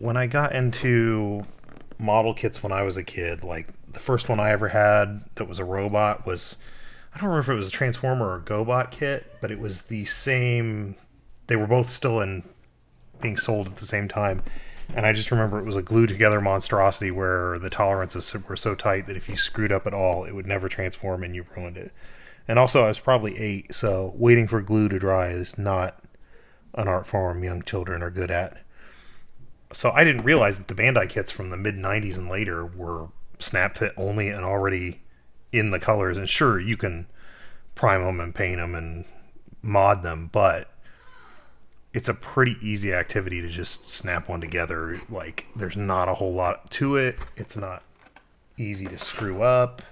when I got into model kits when I was a kid, like the first one I ever had that was a robot was, I don't remember if it was a Transformer or a GoBot kit, but it was the same. They were both still in being sold at the same time. And I just remember it was a glued together monstrosity where the tolerances were so tight that if you screwed up at all, it would never transform and you ruined it. And also, I was probably 8, so waiting for glue to dry is not an art form young children are good at. So I didn't realize that the Bandai kits from the mid 90s and later were snap fit only and already in the colors. And sure, you can prime them and paint them and mod them, but it's a pretty easy activity to just snap one together. Like, there's not a whole lot to it. It's not easy to screw up.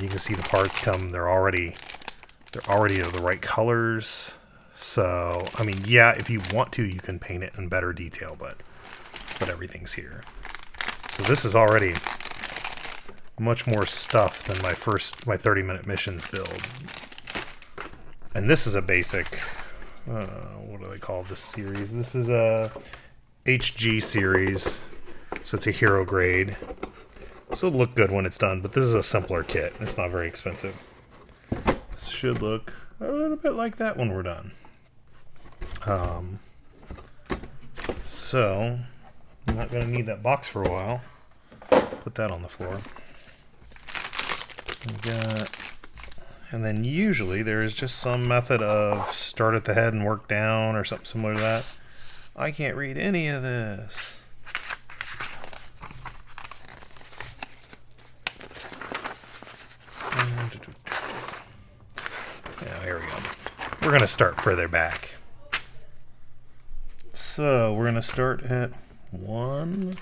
You can see the parts come, they're already of the right colors. So, I mean, yeah, if you want to, you can paint it in better detail, but everything's here. So this is already much more stuff than my 30-minute missions build. And this is a basic, what do they call this series? This is a HG series, so it's a hero grade. So it'll look good when it's done, but this is a simpler kit. It's not very expensive. This should look a little bit like that when we're done. So I'm not going to need that box for a while. Put that on the floor. And then usually there is just some method of start at the head and work down or something similar to that. I can't read any of this. Yeah, here we go. We're going to start further back. So we're going to start at 1.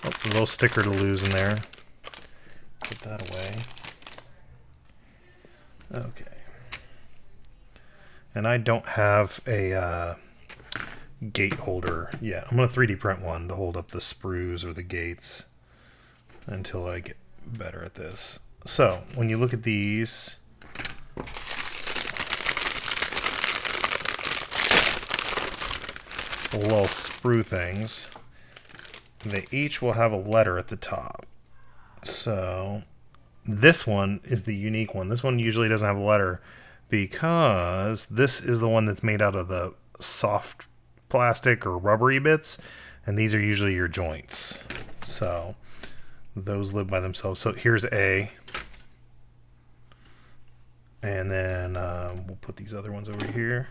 Oh, a little sticker to lose in there. Put that away. Okay. And I don't have a gate holder yet. I'm going to 3D print one to hold up the sprues or the gates until I get better at this. So, when you look at these, the little sprue things, they each will have a letter at the top. So, this one is the unique one. This one usually doesn't have a letter because this is the one that's made out of the soft plastic or rubbery bits, and these are usually your joints. So those live by themselves. So here's A, and then we'll put these other ones over here.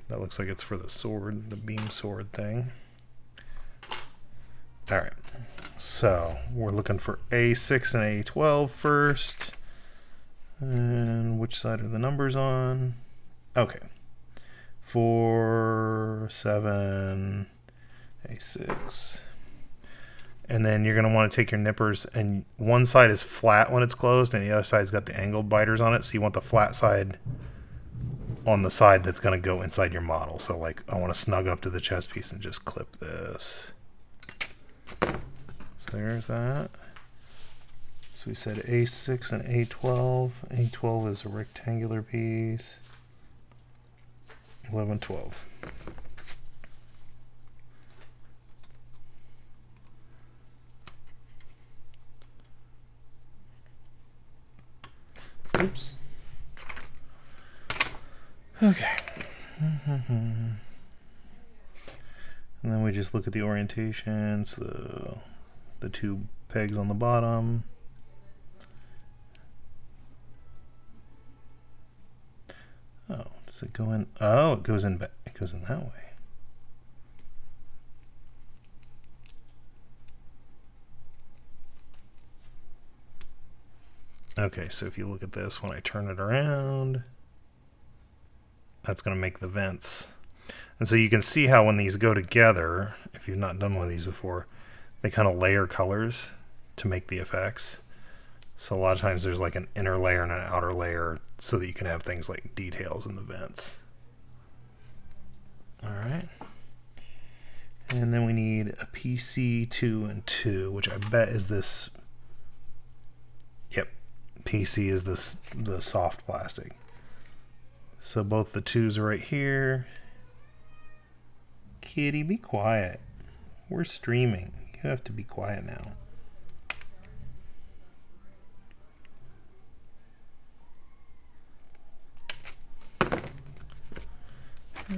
That looks like it's for the sword, the beam sword thing. All right, so we're looking for A6 and A12 first. And which side are the numbers on? Okay. 4, 7, A6. And then you're going to want to take your nippers, and one side is flat when it's closed, and the other side's got the angled biters on it. So you want the flat side on the side that's going to go inside your model. So, like, I want to snug up to the chest piece and just clip this. So there's that. So we said A6 and A12. A12 is a rectangular piece. 11, 12. Oops. Okay. And then we just look at the orientations, the two pegs on the bottom. Oh, does it go in? Oh, it goes in. It goes in that way. Okay, so if you look at this, when I turn it around, that's going to make the vents. And so you can see how when these go together, if you've not done one of these before, they kind of layer colors to make the effects. So a lot of times there's like an inner layer and an outer layer so that you can have things like details in the vents. All right. And then we need a PC2 and 2, which I bet is this. Yep, PC is the soft plastic. So both the 2s are right here. Kitty, be quiet. We're streaming. You have to be quiet now.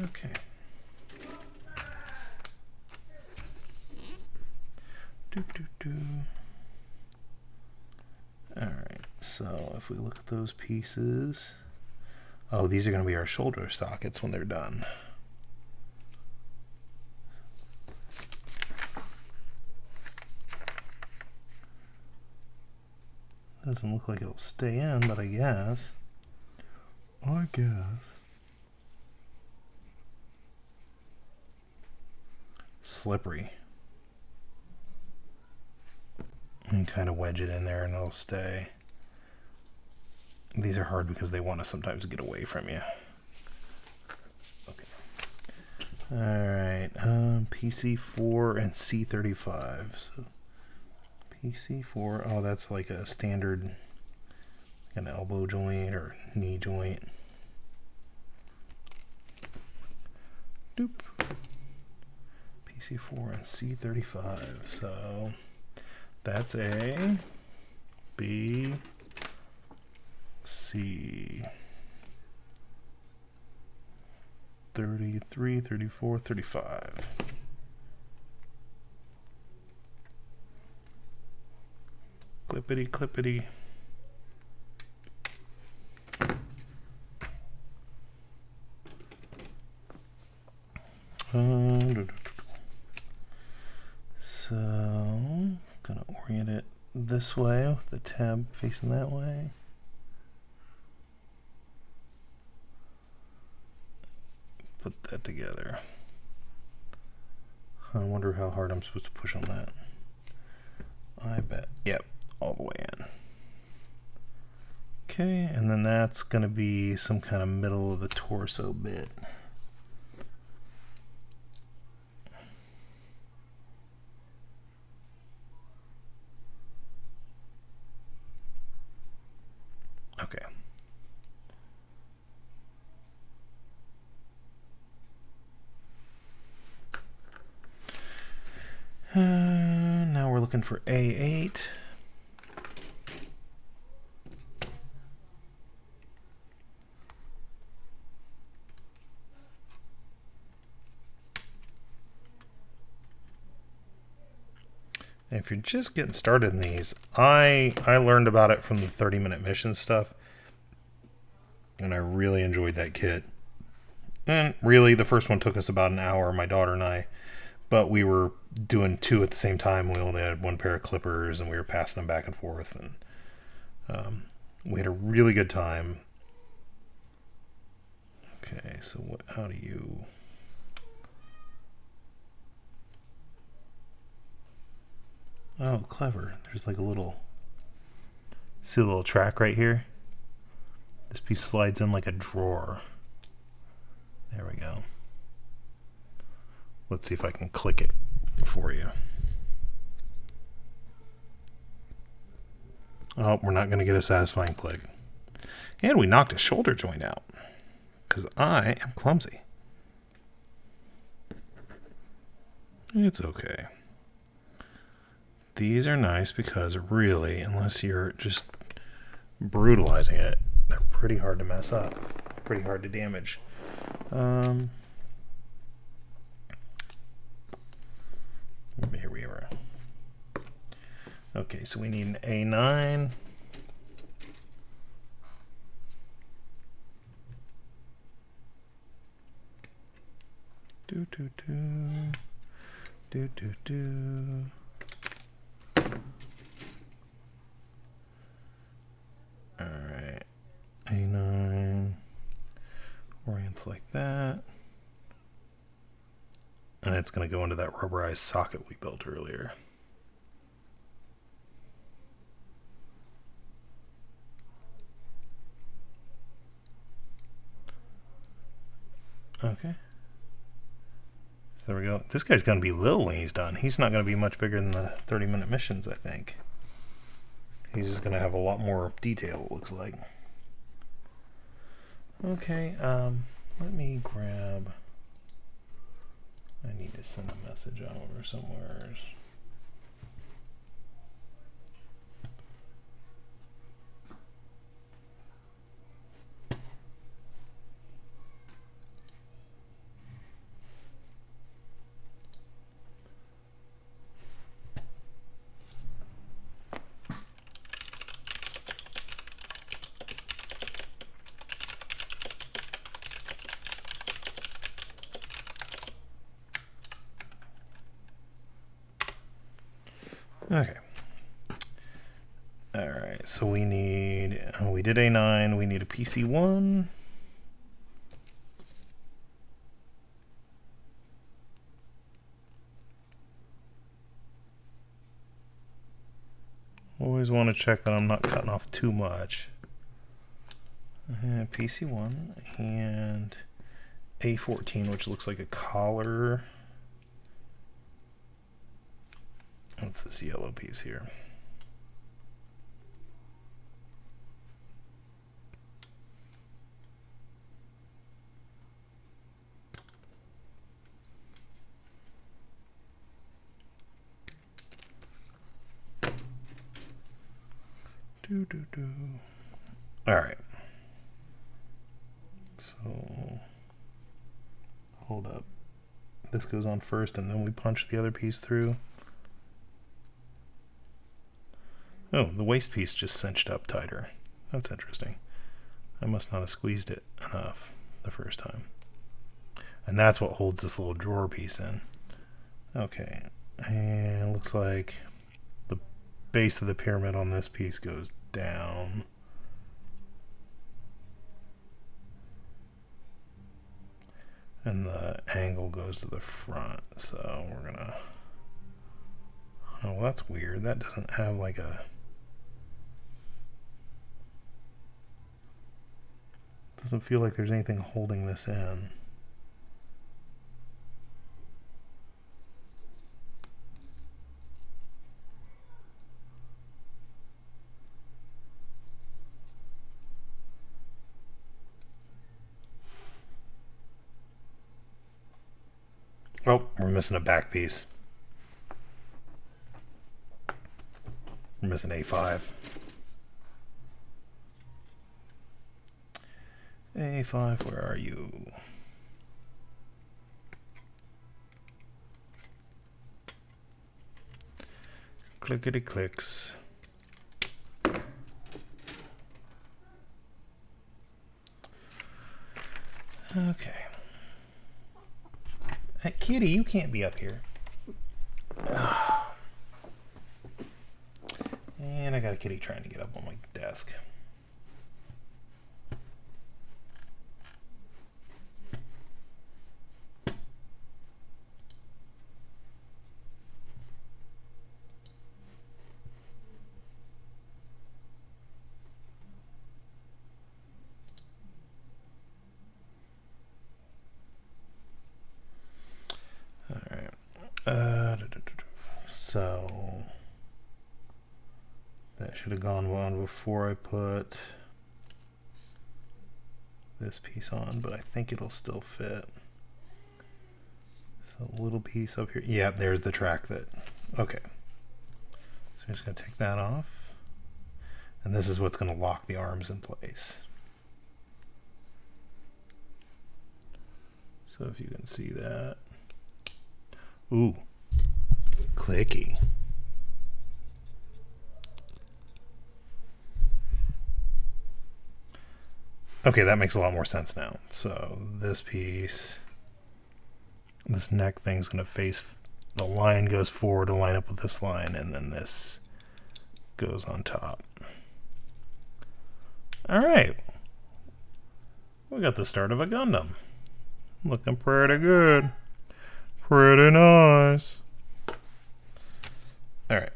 Okay. Alright, so if we look at those pieces. Oh, these are going to be our shoulder sockets when they're done. Doesn't look like it'll stay in, but I guess. Slippery. And kind of wedge it in there and it'll stay. These are hard because they want to sometimes get away from you. Okay. Alright, Pc4 and C35. So Pc4, oh, that's like a standard an elbow joint or knee joint. Doop. Pc4 and C35. So that's A, B, C, 33, 34, 35. Clippity, clippity. So, gonna orient it this way with the tab facing that way. Put that together. I wonder how hard I'm supposed to push on that. I bet. Yep, all the way in. Okay, and then that's gonna be some kind of middle of the torso bit. Okay. Now we're looking for A8. And if you're just getting started in these, I learned about it from the 30-minute mission stuff, and I really enjoyed that kit. And really, the first one took us about an hour, my daughter and I, but we were doing two at the same time. We only had one pair of clippers, and we were passing them back and forth, and we had a really good time. Okay, so how do you... Oh, clever. There's like a little... See a little track right here? This piece slides in like a drawer. There we go. Let's see if I can click it for you. Oh, we're not going to get a satisfying click. And we knocked a shoulder joint out. Because I am clumsy. It's okay. These are nice because really, unless you're just brutalizing it, they're pretty hard to mess up. Pretty hard to damage. Here we are. Okay, so we need an A9. Do do do do do do. All right, A9 orients like that. And it's going to go into that rubberized socket we built earlier. Okay. Is there we go. This guy's going to be little when he's done. He's not going to be much bigger than the 30-minute missions, I think. He's just going to have a lot more detail, it looks like. Okay, let me grab... I need to send a message over somewhere. Okay. Alright, so we need, we did A9, we need a PC1. Always want to check that I'm not cutting off too much. PC1 and A14, which looks like a collar. What's this yellow piece here? All right. So hold up. This goes on first, and then we punch the other piece through. Oh, the waist piece just cinched up tighter. That's interesting. I must not have squeezed it enough the first time. And that's what holds this little drawer piece in. Okay, and it looks like the base of the pyramid on this piece goes down. And the angle goes to the front, so we're gonna... Oh, well, that's weird. That doesn't have like a... Doesn't feel like there's anything holding this in. Oh, we're missing a back piece. We're missing A5. A5, where are you? Clickety clicks. Okay. Hey, kitty, you can't be up here. And I got a kitty trying to get up on my desk. So that should have gone on before I put this piece on, but I think it'll still fit. So a little piece up here. Yeah, there's the track that, okay. So I'm just gonna take that off. And this is what's gonna lock the arms in place. So if you can see that. Ooh, clicky. Okay, that makes a lot more sense now. So this piece, this neck thing's gonna face, the line goes forward to line up with this line, and then this goes on top. All right, we got the start of a Gundam. Looking pretty good. Pretty nice. All right.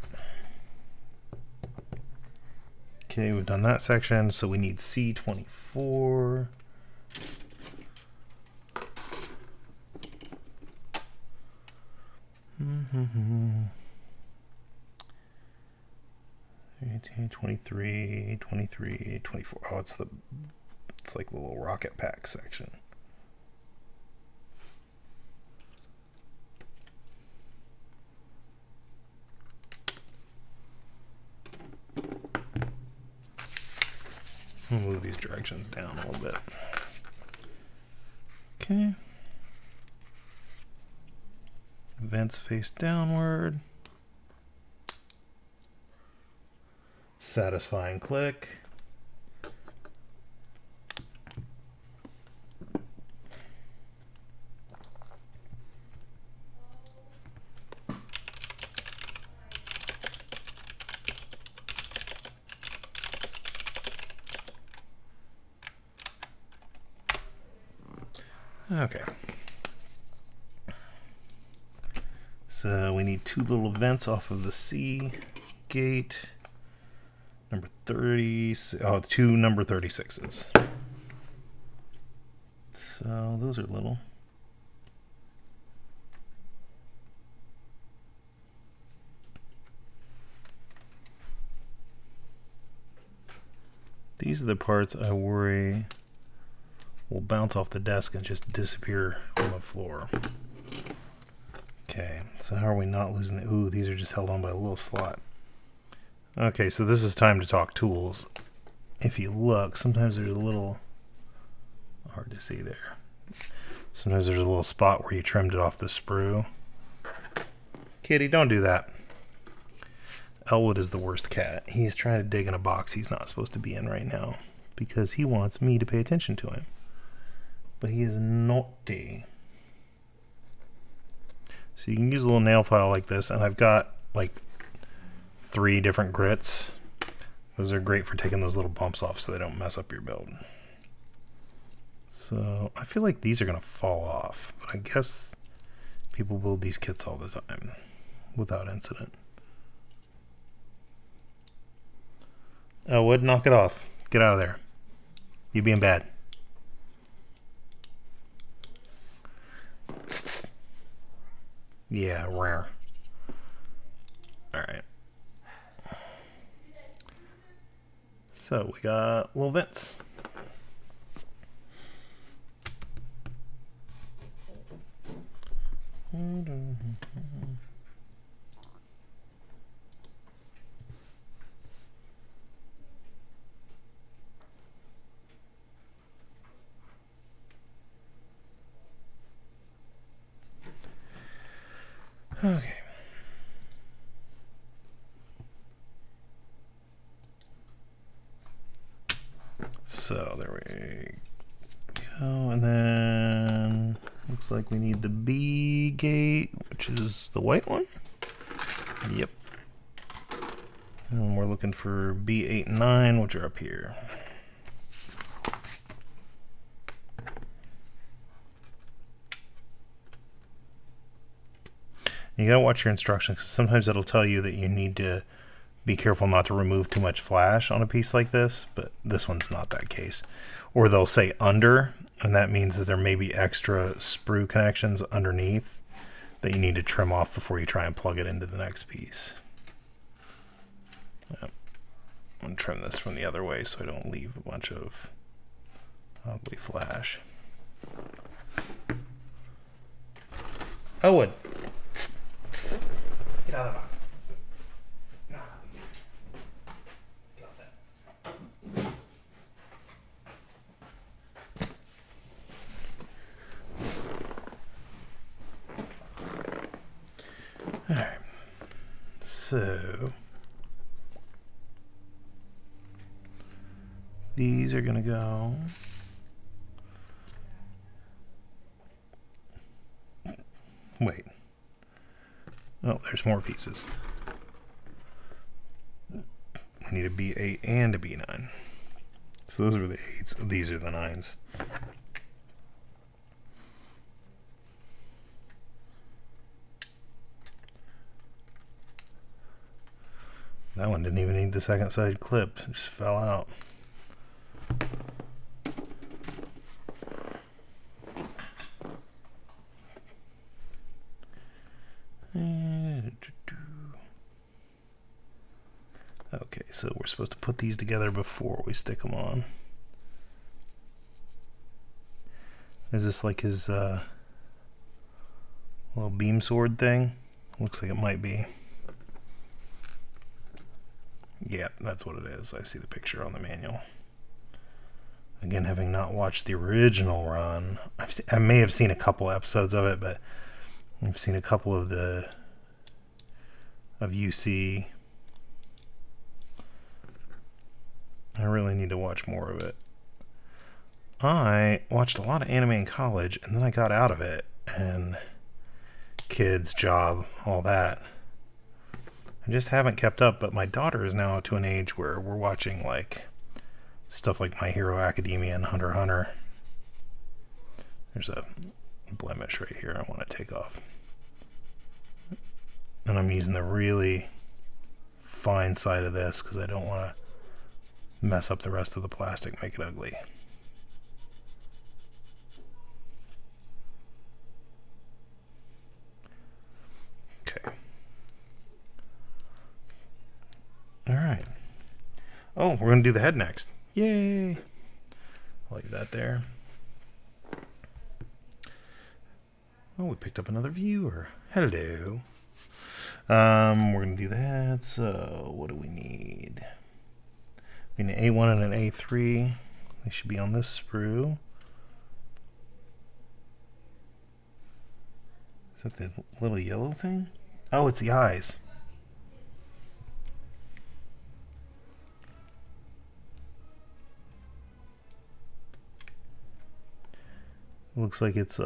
Okay, we've done that section, so we need C24. 18, 23, 23, 24. Oh, it's like the little rocket pack section. I'll move these directions down a little bit. Okay. Vents face downward. Satisfying click. Okay. So we need two little vents off of the C gate. Number 30, two number 36s. So those are little. These are the parts I worry will bounce off the desk and just disappear on the floor. Okay, so how are we not losing the... Ooh, these are just held on by a little slot. Okay, so this is time to talk tools. If you look, sometimes there's a little... Hard to see there. Sometimes there's a little spot where you trimmed it off the sprue. Kitty, don't do that. Elwood is the worst cat. He's trying to dig in a box he's not supposed to be in right now because he wants me to pay attention to him. But he is naughty. So you can use a little nail file like this, and I've got like 3 different grits. Those are great for taking those little bumps off so they don't mess up your build. So I feel like these are going to fall off, but I guess people build these kits all the time without incident. Elwood, knock it off. Get out of there. You being bad. Yeah, rare. Alright. So we got little vents. Okay. So there we go, and then looks like we need the B gate, which is the white one. Yep. And we're looking for B8 and 9, which are up here. You gotta watch your instructions because sometimes it'll tell you that you need to be careful not to remove too much flash on a piece like this, but this one's not that case. Or they'll say under, and that means that there may be extra sprue connections underneath that you need to trim off before you try and plug it into the next piece. Yep. I'm gonna trim this from the other way so I don't leave a bunch of ugly flash. Elwood. Get out of the box. No. Get off that. Alright. So these are gonna go wait. Oh, there's more pieces. We need a B8 and a B9. So those are the 8s. These are the 9s. That one didn't even need the second side clip. It just fell out. So we're supposed to put these together before we stick them on. Is this like his little beam sword thing? Looks like it might be. Yep, that's what it is. I see the picture on the manual. Again, having not watched the original run, I may have seen a couple episodes of it, but I've seen a couple of UC. I really need to watch more of it. I watched a lot of anime in college, and then I got out of it, and kids, job, all that. I just haven't kept up, but my daughter is now to an age where we're watching like stuff like My Hero Academia and Hunter x Hunter. There's a blemish right here I want to take off. And I'm using the really fine side of this because I don't want to mess up the rest of the plastic, make it ugly. Okay. Alright. Oh, we're going to do the head next. Yay! Like that there. Oh, we picked up another viewer. Hello. We're going to do that. So, what do we need? We need an A1 and an A3. They should be on this sprue. Is that the little yellow thing? Oh, it's the eyes. Looks like it's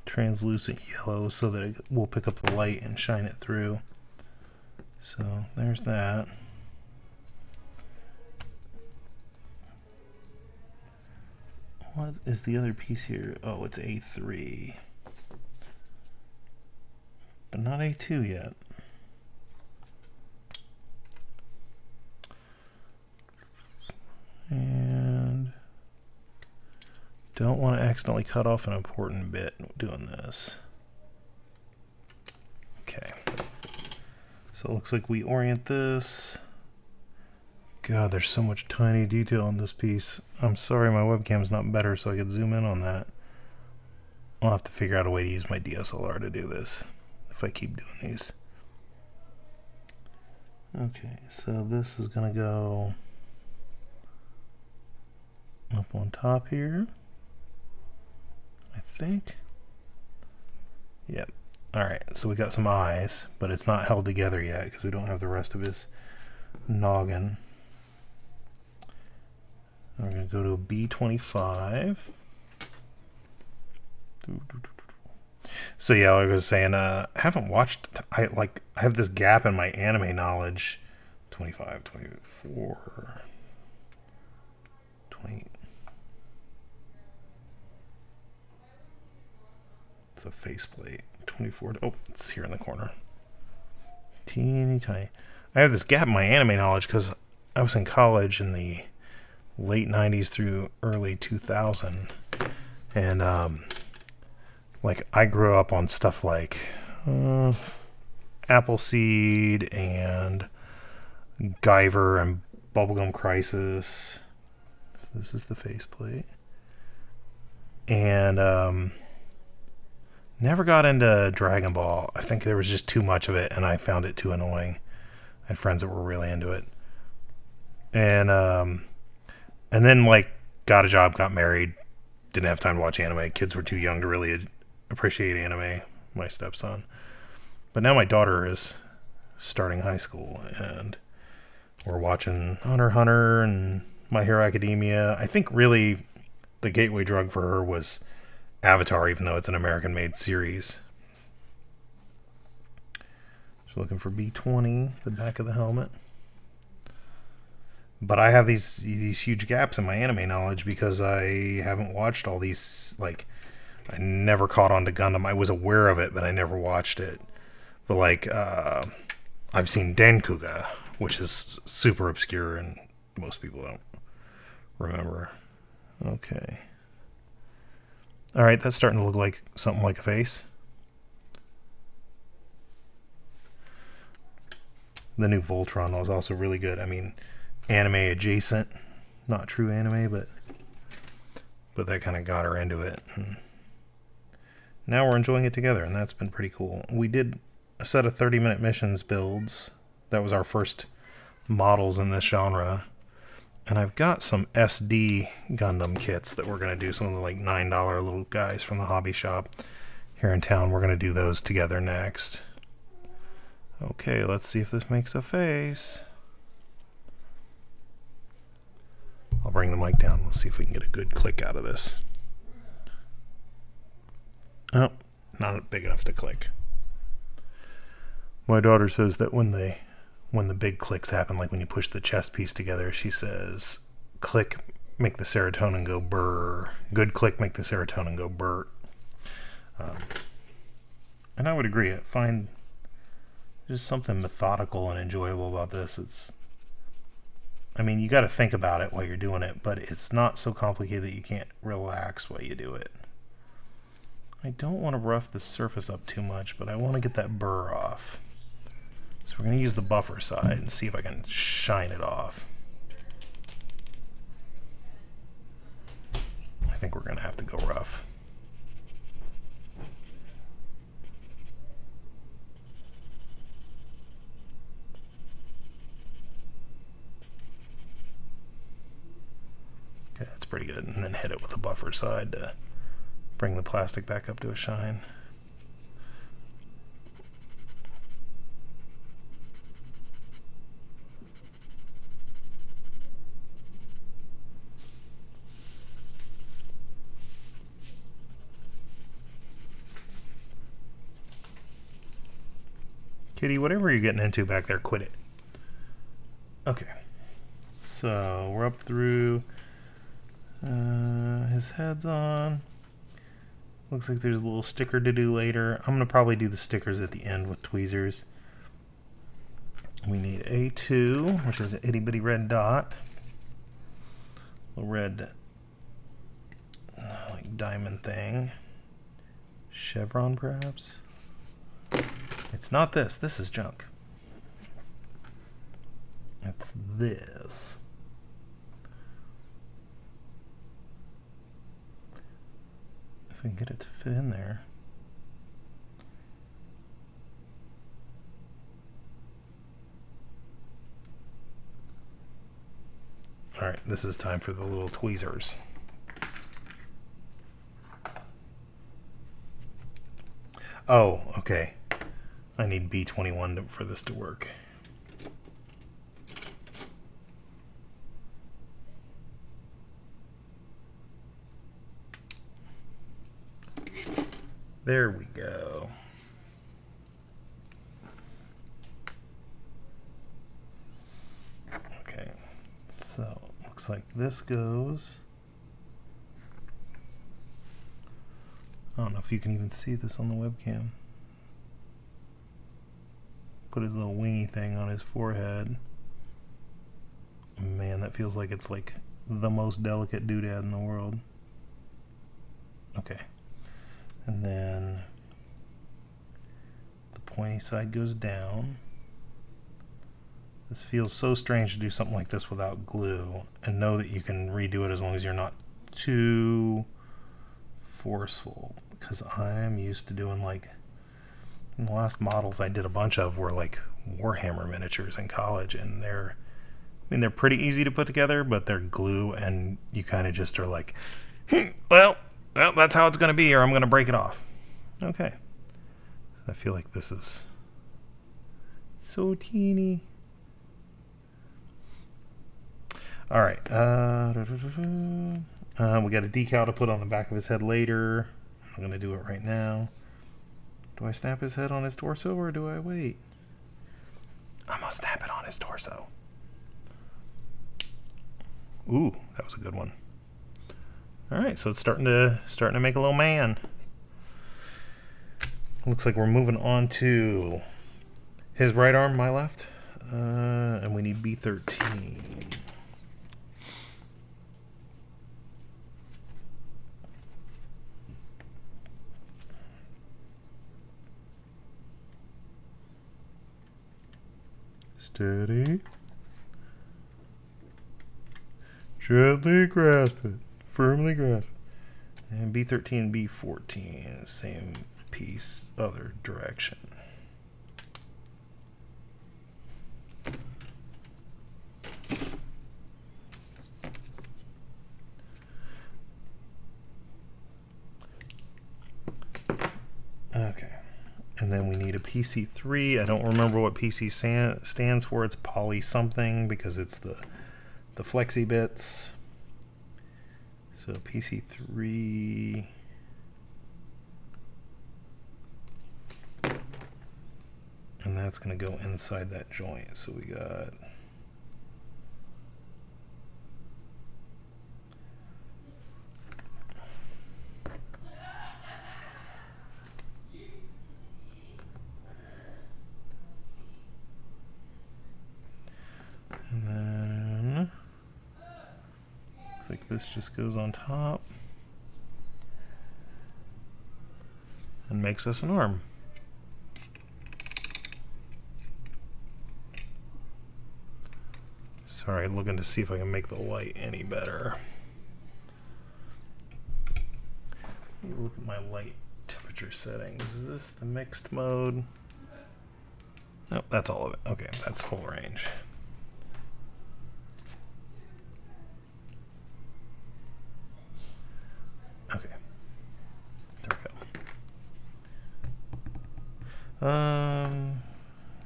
translucent yellow so that it will pick up the light and shine it through. So there's that. What is the other piece here? Oh, it's A3. But not A2 yet. And don't want to accidentally cut off an important bit doing this. Okay. So it looks like we orient this. God, there's so much tiny detail on this piece. I'm sorry my webcam's not better so I could zoom in on that. I'll have to figure out a way to use my DSLR to do this if I keep doing these. Okay, so this is going to go up on top here, I think. Yep. Alright, so we got some eyes, but it's not held together yet because we don't have the rest of his noggin. We're going to go to a B25. So yeah, like I was saying, I haven't watched, I have this gap in my anime knowledge. 25, 24, 20. It's a faceplate. 24. Oh, it's here in the corner. Teeny tiny. I have this gap in my anime knowledge because I was in college in the late 90s through early 2000. And, like, I grew up on stuff like Appleseed and Guyver and Bubblegum Crisis. So this is the faceplate. And, never got into Dragon Ball. I think there was just too much of it, and I found it too annoying. I had friends that were really into it. And then, like, got a job, got married, didn't have time to watch anime. Kids were too young to really appreciate anime, my stepson. But now my daughter is starting high school, and we're watching Hunter x Hunter and My Hero Academia. I think really the gateway drug for her was Avatar, even though it's an American-made series. So looking for B20, the back of the helmet. But I have these huge gaps in my anime knowledge because I haven't watched all these, like, I never caught on to Gundam. I was aware of it, but I never watched it. But, like, I've seen Denkuga, which is super obscure and most people don't remember. Okay. Alright, that's starting to look like something like a face. The new Voltron was also really good. I mean, anime adjacent, not true anime, but that kind of got her into it. And now we're enjoying it together, and that's been pretty cool. We did a set of 30-minute missions builds. That was our first models in this genre. And I've got some SD Gundam kits that we're going to do, some of the like $9 little guys from the hobby shop here in town. We're going to do those together next. Okay, let's see if this makes a face. I'll bring the mic down. Let's see if we can get a good click out of this. Oh, not big enough to click. My daughter says that when the big clicks happen, like when you push the chest piece together, she says, click, make the serotonin go brr. Good click, make the serotonin go burt. And I would agree. I find there's something methodical and enjoyable about this. I mean, you got to think about it while you're doing it, but it's not so complicated that you can't relax while you do it. I don't want to rough the surface up too much, but I want to get that burr off. So we're going to use the buffer side and see if I can shine it off. I think we're going to have to go rough. Okay, that's pretty good. And then hit it with the buffer side to bring the plastic back up to a shine. Kitty, whatever you're getting into back there, quit it. Okay. So we're up through his head's on. Looks like there's a little sticker to do later. I'm going to probably do the stickers at the end with tweezers. We need A2, which is an itty bitty red dot. A red like diamond thing. Chevron, perhaps? It's not this. This is junk. It's this. If I can get it to fit in there. Alright, this is time for the little tweezers. Oh, okay. I need B21 for this to work. There we go. Okay, so looks like this goes. I don't know if you can even see this on the webcam. Put his little wingy thing on his forehead. Man, that feels like it's like the most delicate doodad in the world. Okay. And then the pointy side goes down. This feels so strange to do something like this without glue, and know that you can redo it as long as you're not too forceful, because I'm used to doing like, in the last models I did a bunch of were like Warhammer miniatures in college, and they're pretty easy to put together, but they're glue, and you kind of just are like, well, that's how it's going to be, or I'm going to break it off. Okay. I feel like this is so teeny. All right. We got a decal to put on the back of his head later. I'm going to do it right now. Do I snap his head on his torso, or do I wait? I'm going to snap it on his torso. Ooh, that was a good one. All right, so it's starting to make a little man. Looks like we're moving on to his right arm, my left, and we need B13. Steady. Gently grasp it. Firmly grasp it. And B13, B14, same piece, other direction. Okay. And then we need a PC3. I don't remember what PC stands for. It's poly something because it's the flexi bits. So PC3. And that's going to go inside that joint. So we got and then looks like this just goes on top and makes us an arm. Sorry, looking to see if I can make the light any better. Let me look at my light temperature settings. Is this the mixed mode? Nope, that's all of it. Okay, that's full range. Okay, there we go. And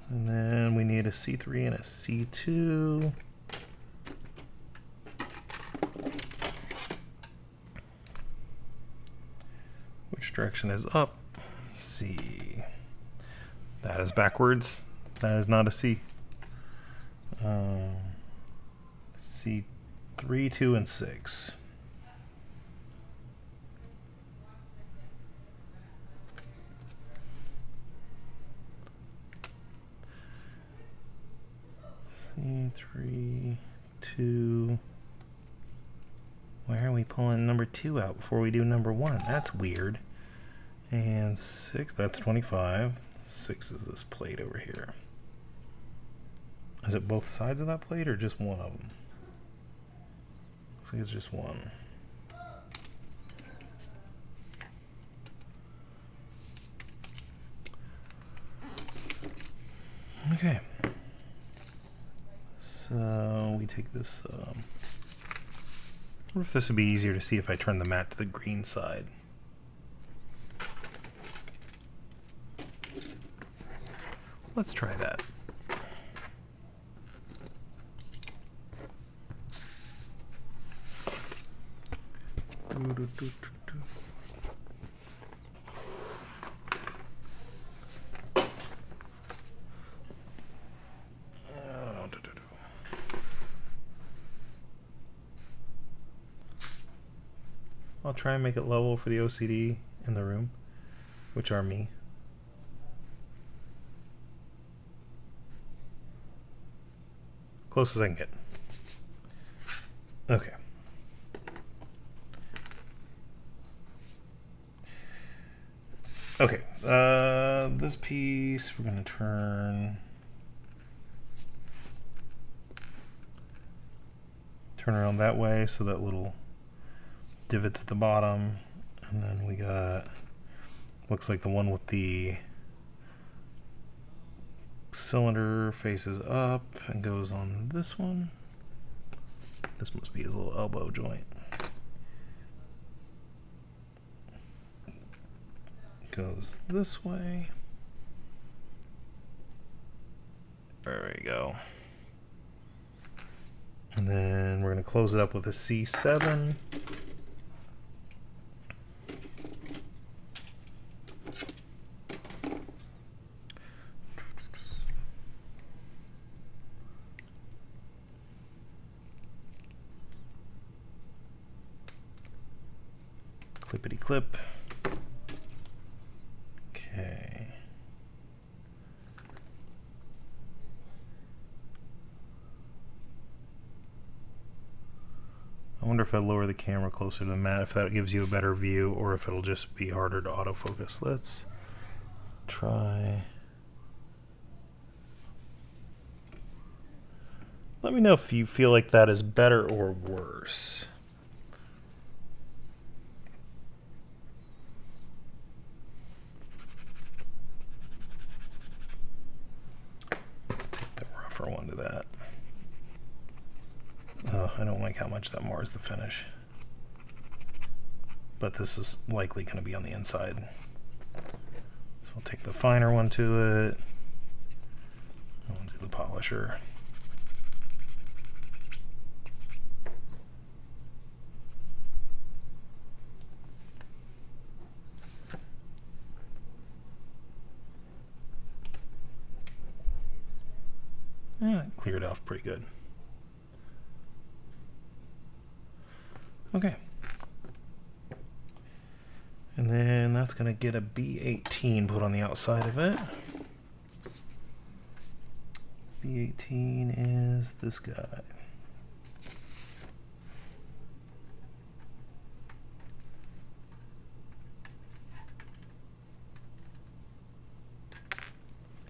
then we need a C3 and a C2. Which direction is up? C. That is backwards. That is not a C. C3, 2, and 6. C3, 2. Why are we pulling number 2 out before we do number 1? That's weird. And 6, that's 25. 6 is this plate over here. Is it both sides of that plate or just one of them? Looks like it's just one. Okay. So we take this. I wonder if this would be easier to see if I turn the mat to the green side. Let's try that. I'll try and make it level for the OCD in the room, which are me. Close as I can get. Okay. Okay, this piece we're going to turn around that way, so that little divots at the bottom, and then we got, looks like the one with the cylinder faces up and goes on this one. This must be his little elbow joint. Goes this way. There we go. And then we're going to close it up with a C7. Clippity clip. Okay. I wonder if I lower the camera closer to the mat, if that gives you a better view, or if it'll just be harder to autofocus. Let's try. Let me know if you feel like that is better or worse. Let's take the rougher one to that. Oh, I don't like how much that mars the finish. But this is likely going to be on the inside. So I'll take the finer one to it. I'll do the polisher. Yeah, it cleared off pretty good. Okay. And then that's going to get a B18 put on the outside of it. B18 is this guy.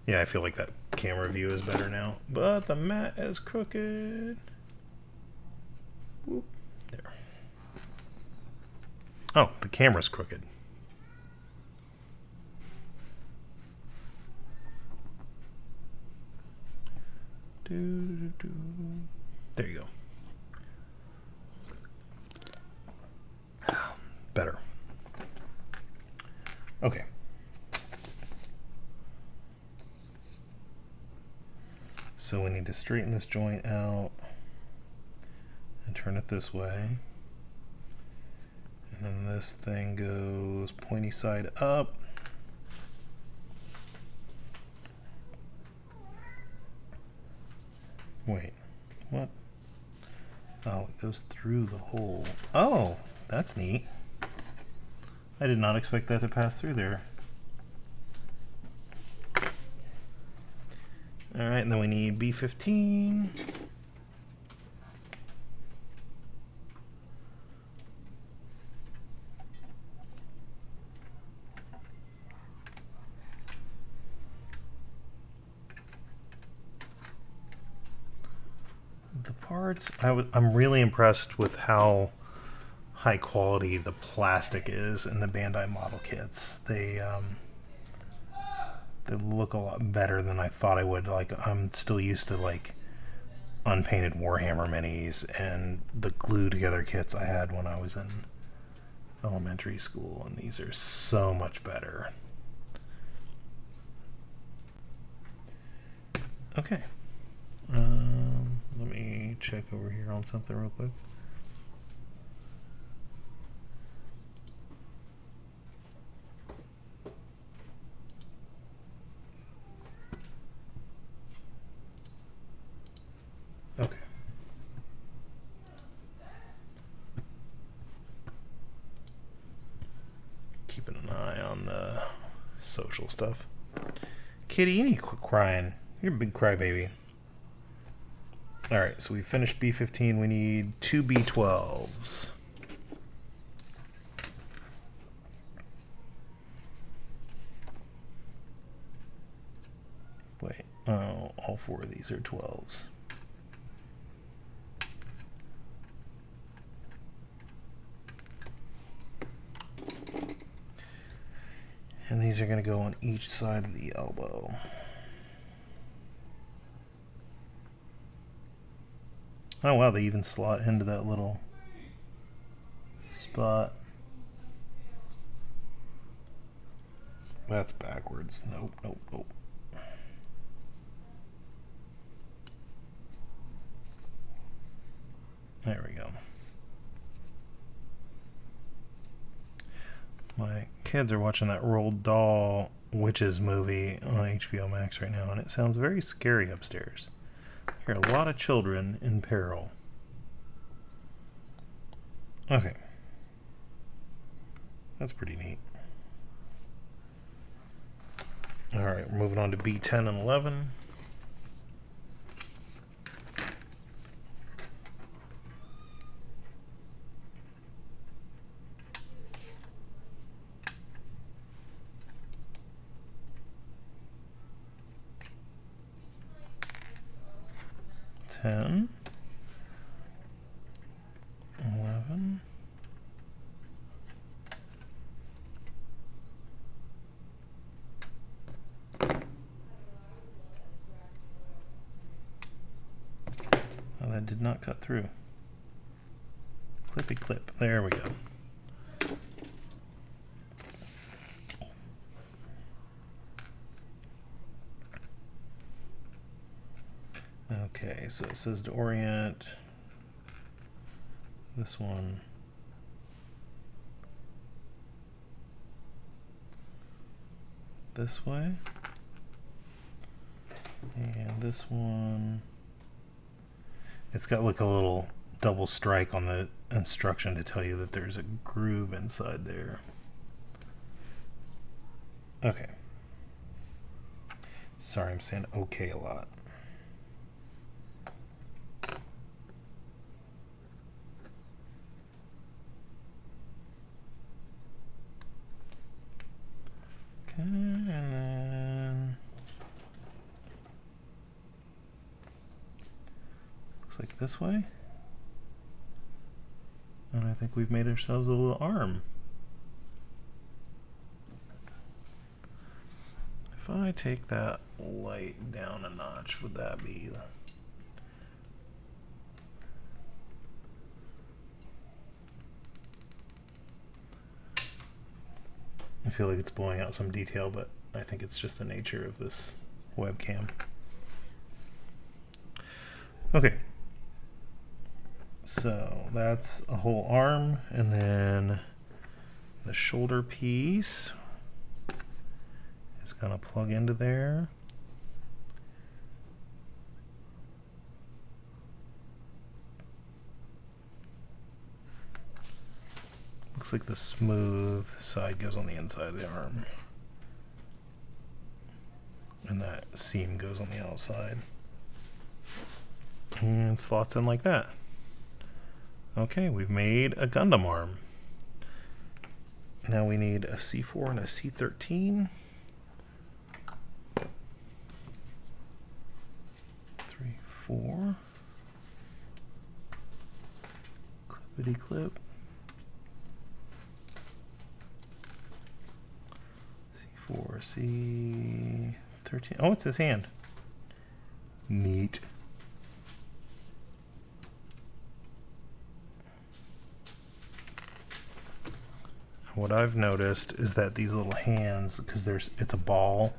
Yeah, I feel like that camera view is better now, but the mat is crooked. Whoop, there. Oh, the camera's crooked. There you go. Better. Okay. So we need to straighten this joint out and turn it this way. And then this thing goes pointy side up. Wait, what? Oh, it goes through the hole. Oh, that's neat. I did not expect that to pass through there. All right, and then we need B15. The parts, I'm really impressed with how high quality the plastic is in the Bandai model kits. They look a lot better than I thought I would. Like, I'm still used to like unpainted Warhammer minis and the glue together kits I had when I was in elementary school, and these are so much better. Okay. Let me check over here on something real quick. Okay. Keeping an eye on the social stuff. Kitty, you need to quit crying. You're a big crybaby. Alright, so we finished B15. We need 2 B12s. Wait, oh, all 4 of these are 12s. And these are going to go on each side of the elbow. Oh wow, they even slot into that little spot. That's backwards. Nope, nope, nope. There we go. My kids are watching that Roald Dahl Witches movie on HBO Max right now, and it sounds very scary upstairs. I hear a lot of children in peril. Okay. That's pretty neat. Alright, we're moving on to B10 and 11. 10, 11, oh, that did not cut through. Clippy clip. There we go. Okay, so it says to orient this one this way, and this one, it's got like a little double strike on the instruction to tell you that there's a groove inside there. Okay. Sorry, I'm saying okay a lot. Okay, and then looks like this way. And I think we've made ourselves a little arm. If I take that light down a notch, would that be... I feel like it's blowing out some detail, but I think it's just the nature of this webcam. Okay. So that's a whole arm, and then the shoulder piece is going to plug into there. Looks like the smooth side goes on the inside of the arm, and that seam goes on the outside, and slots in like that. Okay, we've made a Gundam arm. Now we need a C4 and a C13. 3, 4. Clippity clip. C4, C13. Oh, it's his hand. Neat. What I've noticed is that these little hands, because it's a ball,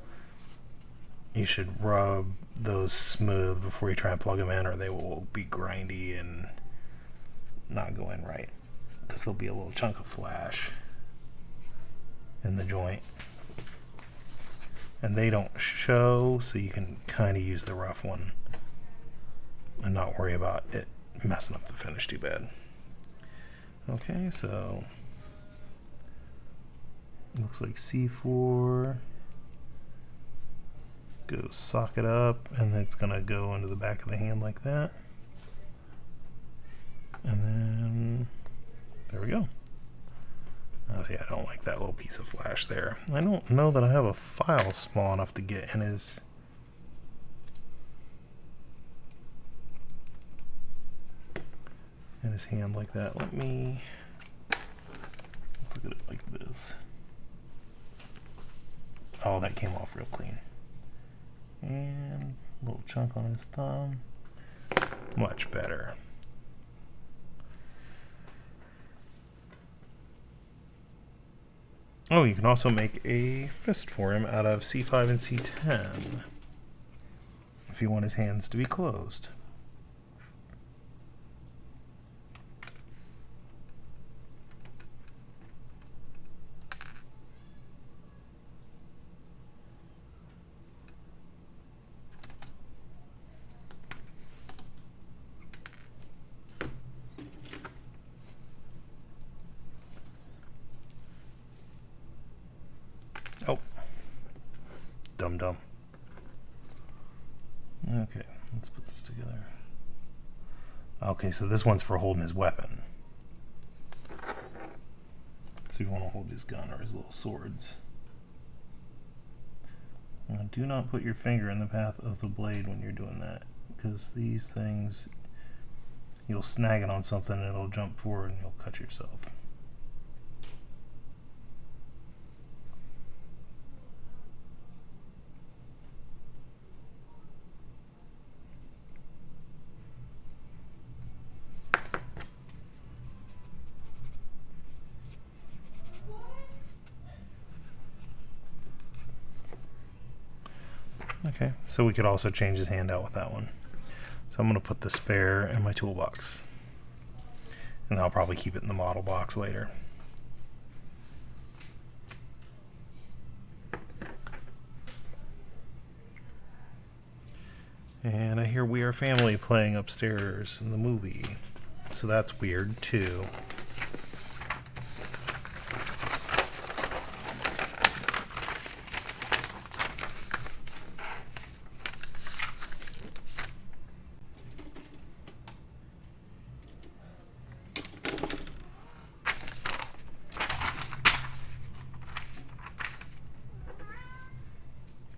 you should rub those smooth before you try and plug them in, or they will be grindy and not go in right, because there'll be a little chunk of flash in the joint, and they don't show, so you can kind of use the rough one and not worry about it messing up the finish too bad. Okay, so looks like C4 goes socket up, and it's gonna go into the back of the hand like that, and then there we go. See, I don't like that little piece of flash there. I don't know that I have a file small enough to get in his hand like that. Let's look at it like this. Oh, that came off real clean. And a little chunk on his thumb. Much better. Oh, you can also make a fist for him out of C5 and C10 if you want his hands to be closed. Oh, dum-dum. Okay, let's put this together. Okay, so this one's for holding his weapon. So you want to hold his gun or his little swords. Now, do not put your finger in the path of the blade when you're doing that, because these things, you'll snag it on something and it'll jump forward and you'll cut yourself. Okay, so we could also change his hand out with that one. So I'm going to put the spare in my toolbox. And I'll probably keep it in the model box later. And I hear We Are Family playing upstairs in the movie. So that's weird too.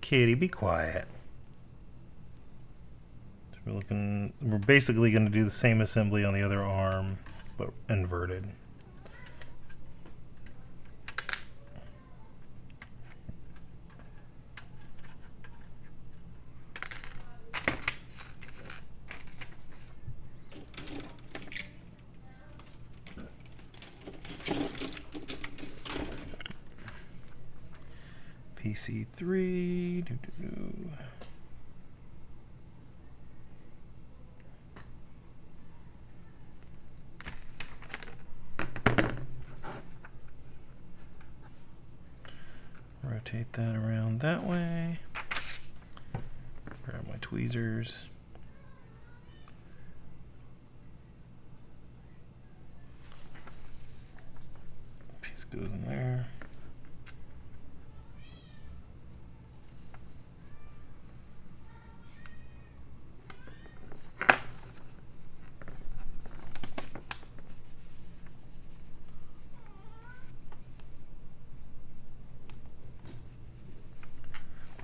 Kitty, be quiet. We're basically going to do the same assembly on the other arm, but inverted. PC3. Rotate that around that way. Grab my tweezers. Piece goes in there.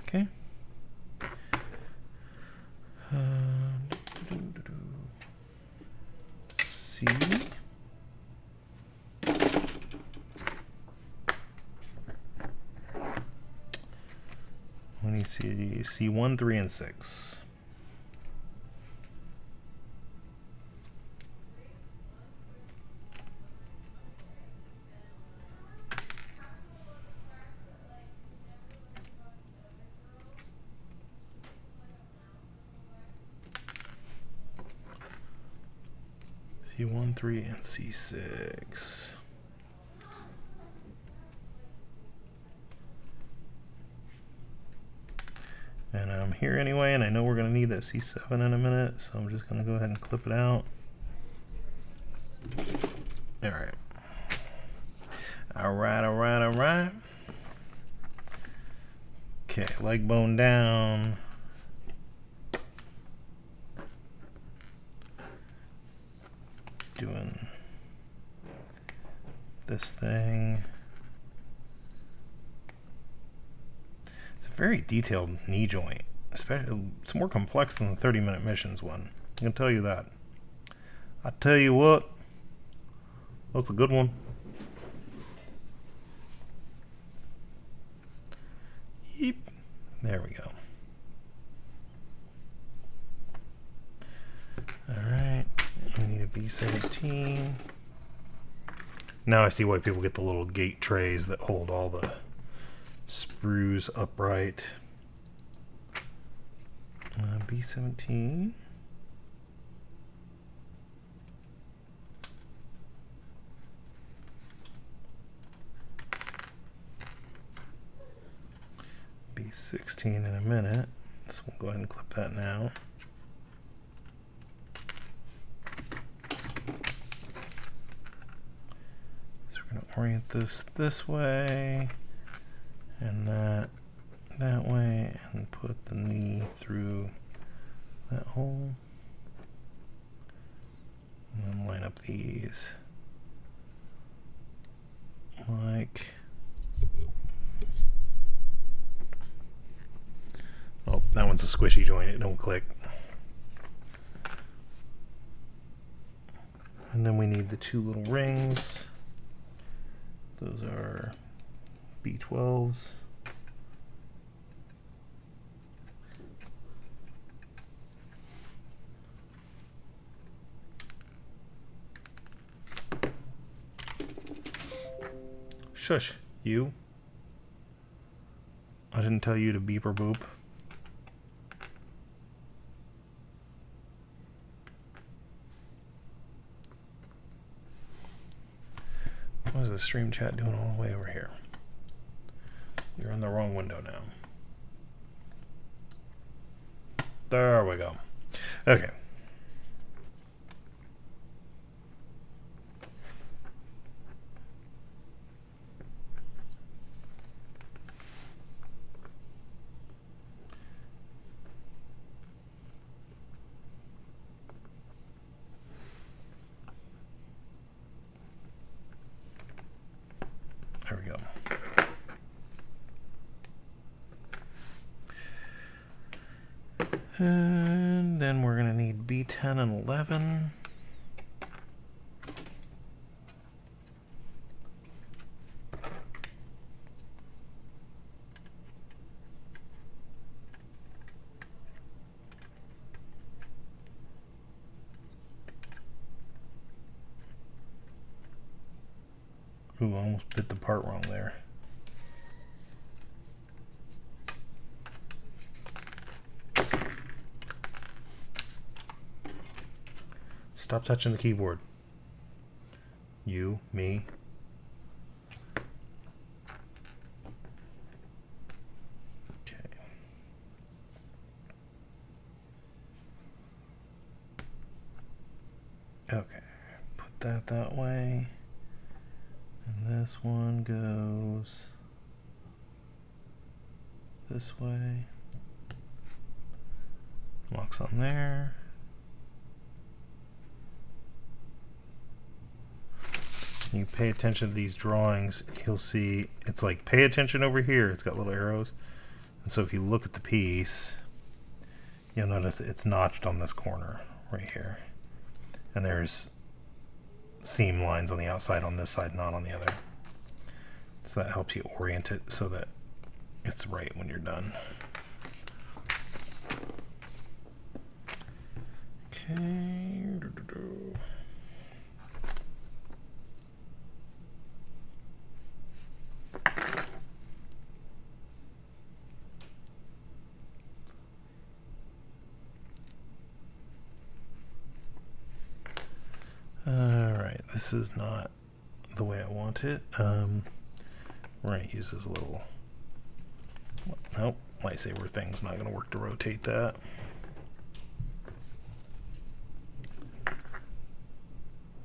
Okay. C. Let me see. C1, 3, and 6. C1, 3, and C6. And I'm here anyway, and I know we're going to need that C7 in a minute, so I'm just going to go ahead and clip it out. Alright. Alright. Okay, leg bone down. Doing this thing. It's a very detailed knee joint. Especially, it's more complex than the 30-minute missions one. I can tell you that. I tell you what, that's a good one. Yeep. There we go. Alright. We need a B17. Now I see why people get the little gate trays that hold all the sprues upright. B17. B16 in a minute. So we'll go ahead and clip that now. Orient this way and that way, and put the knee through that hole, and then line up these like, oh, that one's a squishy joint, it don't click. And then we need the two little rings. Those are B12s. Shush, you. I didn't tell you to beep or boop. What is the stream chat doing all the way over here? You're in the wrong window now. There we go. Okay. There we go. And then we're going to need B10 and 11. Ooh, almost bit the part wrong there. Stop touching the keyboard. You, me. Okay. Okay. Put that way. And this one goes this way. Locks on there. You pay attention to these drawings, you'll see it's like pay attention over here. It's got little arrows. And so if you look at the piece, you'll notice it's notched on this corner right here. And there's seam lines on the outside on this side, not on the other. So that helps you orient it so that it's right when you're done. Okay. Alright, this is not the way I want it. We're going to use this little, nope, lightsaber thing's not going to work to rotate that.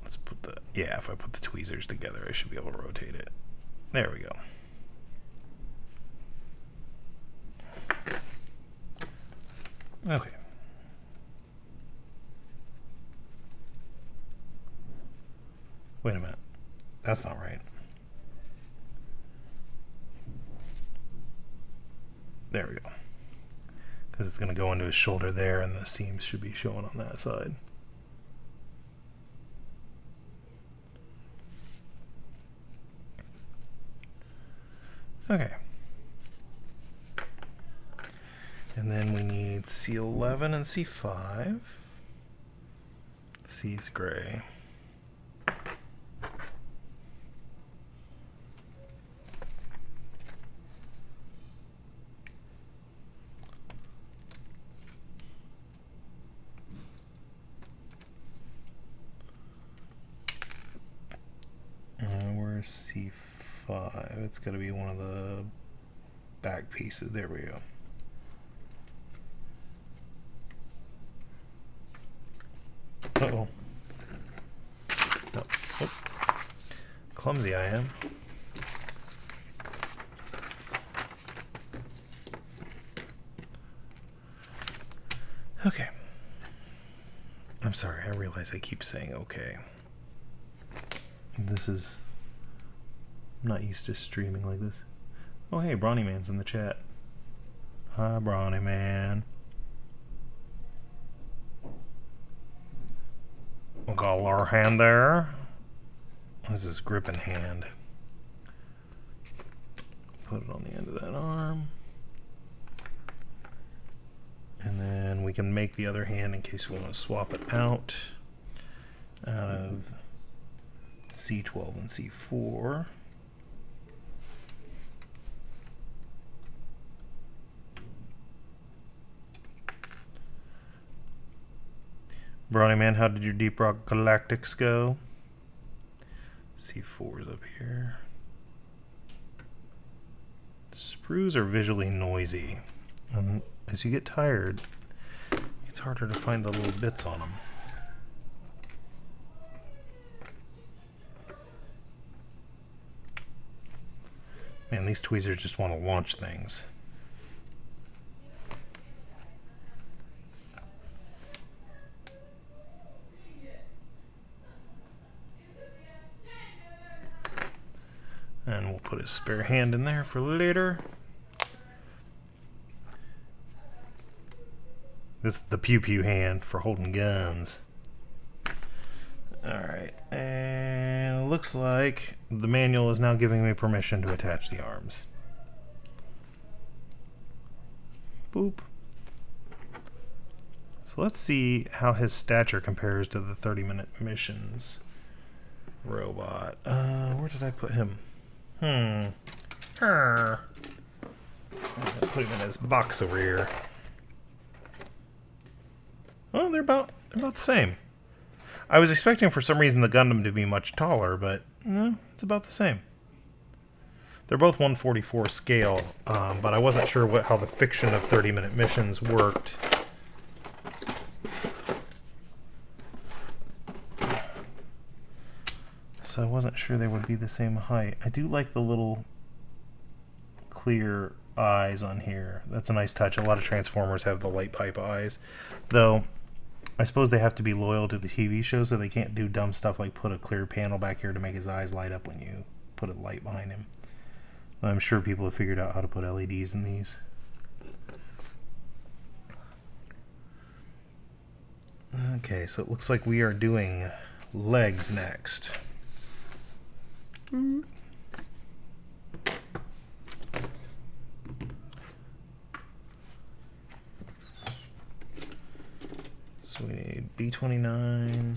Let's put the, yeah, if I put the tweezers together, I should be able to rotate it. There we go. Okay. Wait a minute. That's not right. There we go. Because it's going to go into his shoulder there, and the seams should be showing on that side. Okay. And then we need C11 and C5. C's gray. Where's C5? It's got to be one of the back pieces. There we go. Uh-oh. No. Oh. Clumsy I am. Okay. I'm sorry, I realize I keep saying okay. This is... I'm not used to streaming like this. Oh hey, Brawny Man's in the chat. Hi, Brawny Man. We'll call our hand there. This is gripping hand. Put it on the end of that arm. And then we can make the other hand in case we want to swap it out of C12 and C4. Brawny Man, how did your Deep Rock Galactics go? C4 is up here. Sprues are visually noisy. And as you get tired, it's harder to find the little bits on them. Man, these tweezers just want to launch things. And we'll put his spare hand in there for later. This is the pew-pew hand for holding guns. Alright, and it looks like the manual is now giving me permission to attach the arms. Boop. So let's see how his stature compares to the 30-minute missions robot. Where did I put him? Put him in his box over here. Oh, they're about the same. I was expecting for some reason the Gundam to be much taller, but no, it's about the same. They're both 1/44 scale, but I wasn't sure how the fiction of 30-minute missions worked. So I wasn't sure they would be the same height. I do like the little clear eyes on here. That's a nice touch. A lot of Transformers have the light pipe eyes. Though, I suppose they have to be loyal to the TV show, so they can't do dumb stuff like put a clear panel back here to make his eyes light up when you put a light behind him. I'm sure people have figured out how to put LEDs in these. Okay, so it looks like we are doing legs next. So we need B29.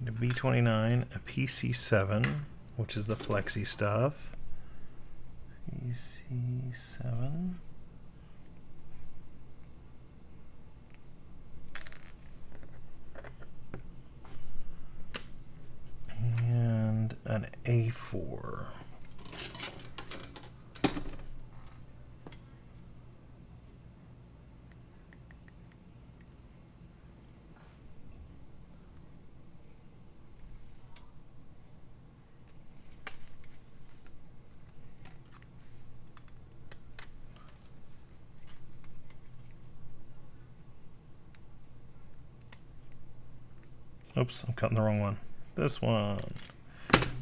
A B29, a Pc7, which is the flexi stuff. Pc7. And an A4. Oops, I'm cutting the wrong one. This one.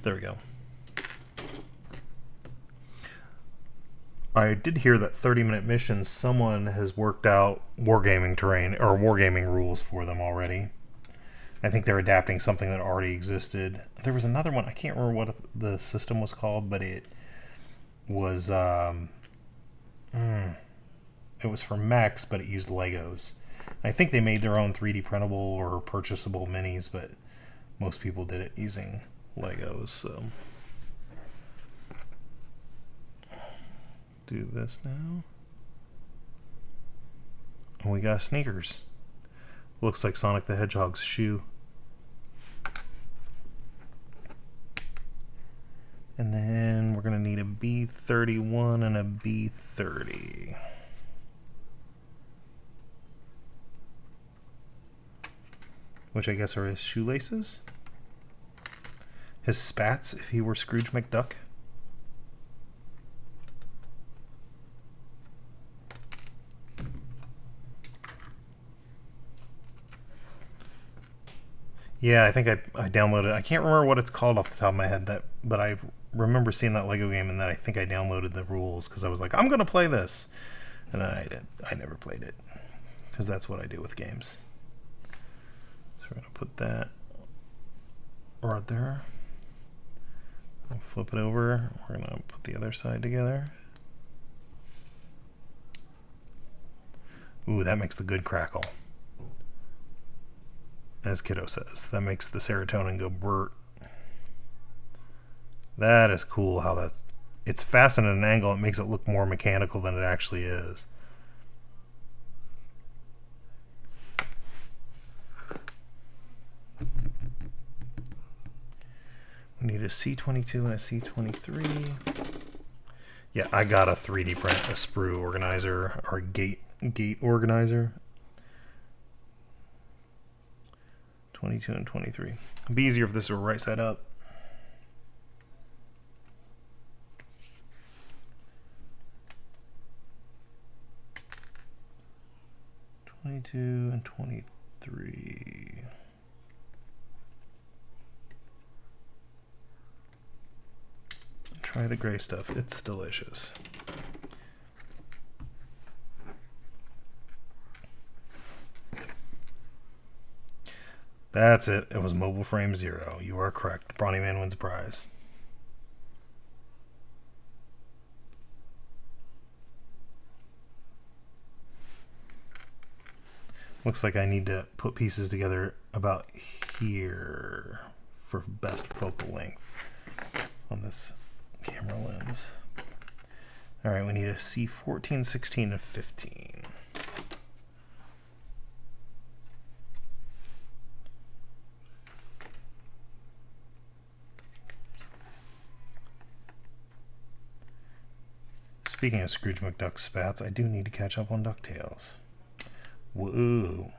There we go. I did hear that 30-minute missions, someone has worked out wargaming terrain or wargaming rules for them already. I think they're adapting something that already existed. There was another one, I can't remember what the system was called, but it was for mechs, but it used Legos. I think they made their own 3D printable or purchasable minis, but most people did it using Legos. So do this now. And we got sneakers. Looks like Sonic the Hedgehog's shoe. And then we're going to need a B31 and a B30. Which I guess are his shoelaces. his spats if he were Scrooge McDuck. Yeah, I think I downloaded. I can't remember what it's called off the top of my head. But I remember seeing that Lego game, and then I think I downloaded the rules because I was like, I'm gonna play this, and then I didn't. I never played it because that's what I do with games. So we're gonna put that right there. I'll flip it over. We're gonna put the other side together. Ooh, that makes the good crackle. As Kiddo says, that makes the serotonin go burt. That is cool how it's fastened at an angle. It makes it look more mechanical than it actually is. We need a C22 and a C23. Yeah, I got a 3D print, a sprue organizer, or gate organizer. 22 and 23. It'd be easier if this were right side up. And 23. Try the gray stuff. It's delicious. That's it. It was mobile frame 0. You are correct. Brawny Man wins a prize. Looks like I need to put pieces together about here for best focal length on this camera lens. All right, we need a C14, 16, and 15. Speaking of Scrooge McDuck spats, I do need to catch up on DuckTales. Whoa.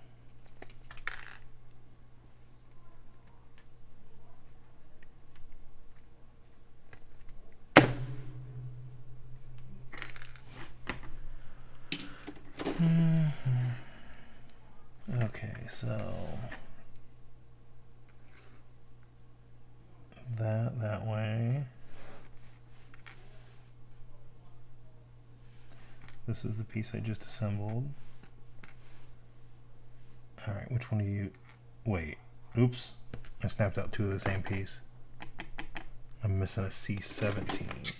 Okay, so that way. This is the piece I just assembled. All right, which one do you... Wait, oops. I snapped out 2 of the same piece. I'm missing a C17.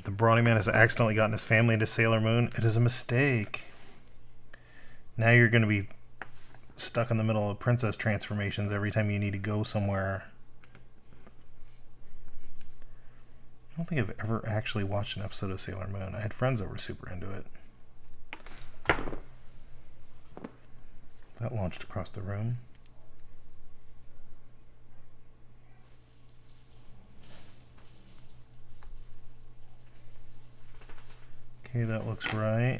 The Brawny Man has accidentally gotten his family into Sailor Moon. It is a mistake. Now you're going to be stuck in the middle of princess transformations every time you need to go somewhere. I don't think I've ever actually watched an episode of Sailor Moon. I had friends that were super into it. That launched across the room. Okay, that looks right.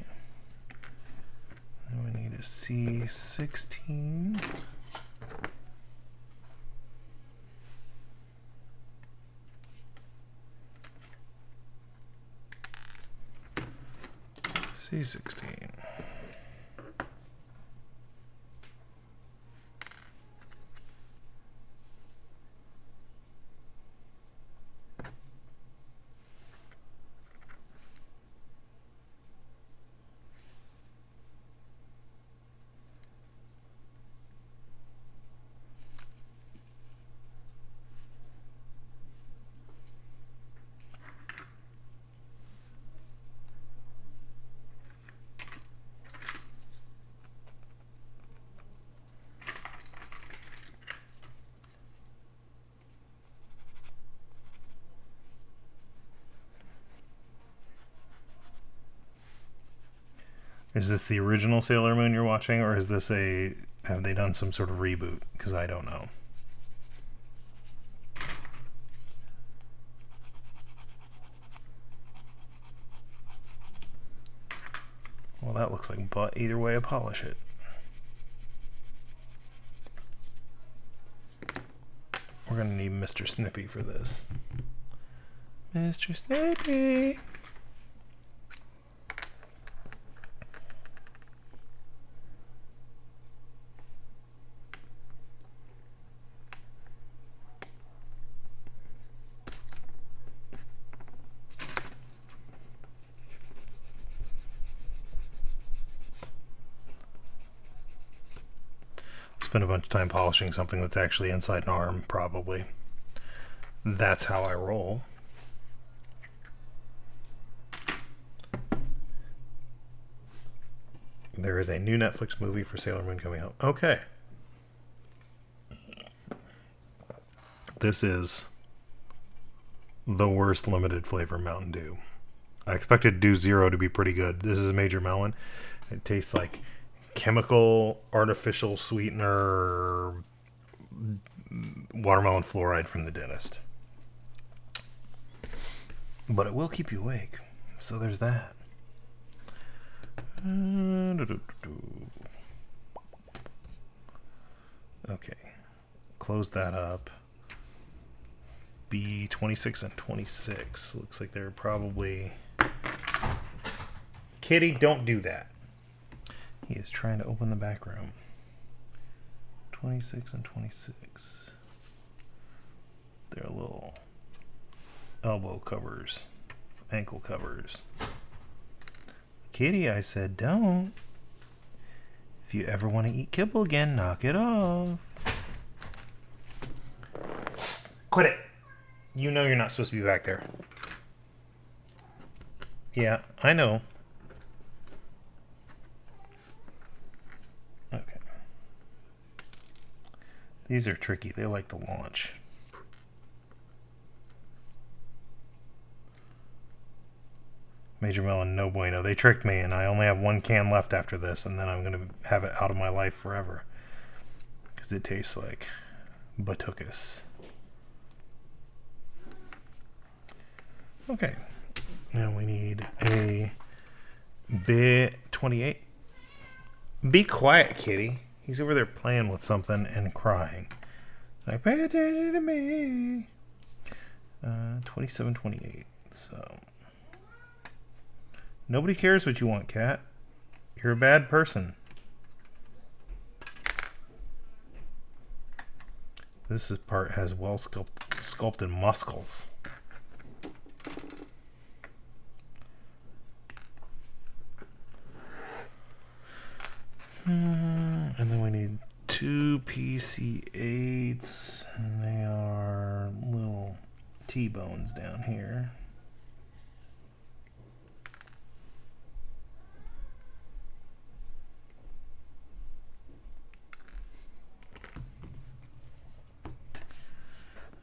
Then we need a C16. C16. Is this the original Sailor Moon you're watching, or is this a... have they done some sort of reboot? Because I don't know. Well, that looks like butt. Either way, I polish it. We're going to need Mr. Snippy for this. Mr. Snippy! Spend a bunch of time polishing something that's actually inside an arm, probably. That's how I roll. There is a new Netflix movie for Sailor Moon coming out. Okay. This is the worst limited flavor Mountain Dew. I expected Dew Zero to be pretty good. This is a Major Melon. It tastes like chemical artificial sweetener watermelon fluoride from the dentist. But it will keep you awake. So there's that. Okay. Close that up. B26 and 26. Looks like they're probably... Kitty, don't do that. He is trying to open the back room. 26 and 26. They're little elbow covers, ankle covers. Kitty, I said don't. If you ever want to eat kibble again, knock it off. Quit it. You know you're not supposed to be back there. Yeah, I know. Okay. These are tricky. They like to launch. Major Melon, no bueno. They tricked me, and I only have one can left after this, and then I'm going to have it out of my life forever. Because it tastes like Batucus. Okay. Now we need a B28. Be quiet, kitty. He's over there playing with something and crying. Like, pay attention to me. 2728. So, nobody cares what you want, cat. You're a bad person. This part has well sculpted muscles. And then we need 2 PC8s, and they are little T-bones down here.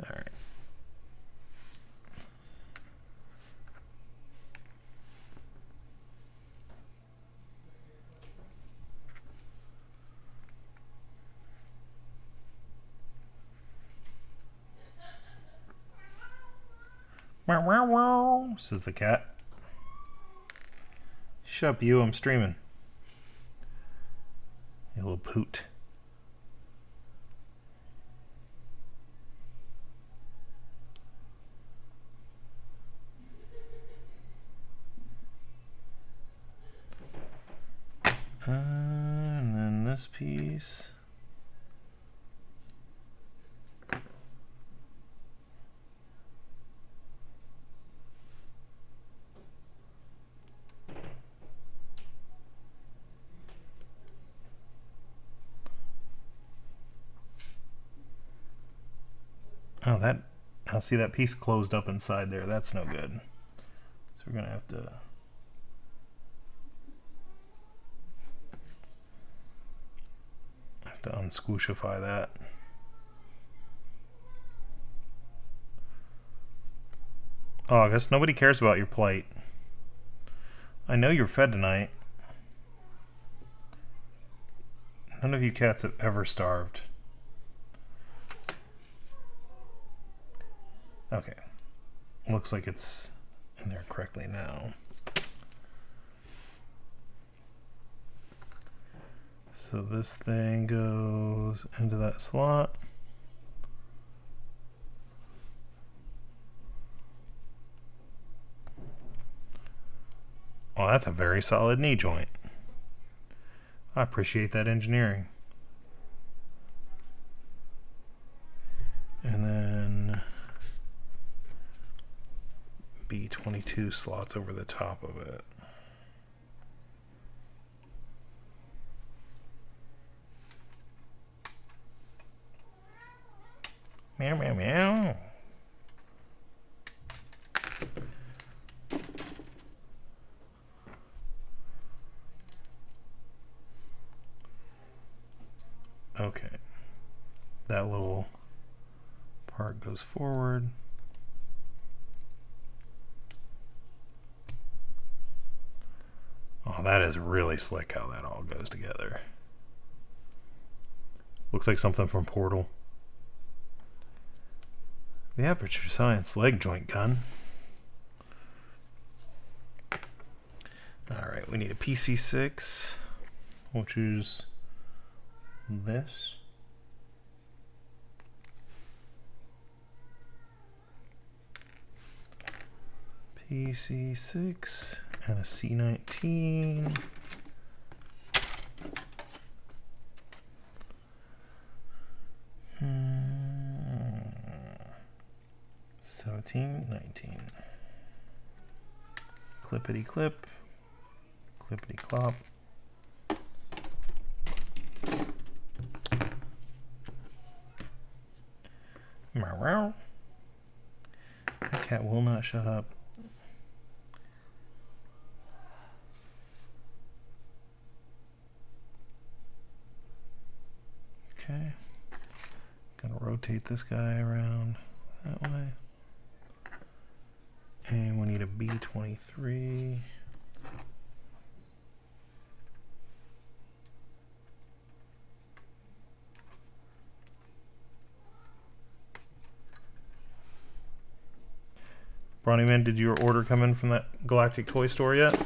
All right. Wow, wow, wow, says the cat. Shut up, you. I'm streaming. You little poot. And then this piece. Oh, I see that piece closed up inside there. That's no good. So we're going to have to unsquooshify that. Oh, I guess nobody cares about your plight. I know you're fed tonight. None of you cats have ever starved. Okay. Looks like it's in there correctly now. So this thing goes into that slot. Well, that's a very solid knee joint. I appreciate that engineering. And then B22 slots over the top of it. Meow, meow, meow. Okay. That little part goes forward. Oh, that is really slick how that all goes together. Looks like something from Portal. The Aperture Science leg joint gun. Alright, we need a Pc6. We'll choose this. Pc6 and a C19. 17, 19. Clippity clip. Clippity clop. Meow. That cat will not shut up. Okay. Gonna rotate this guy around that way. And we need a B23. Bronny Man, did your order come in from that Galactic Toy Store yet?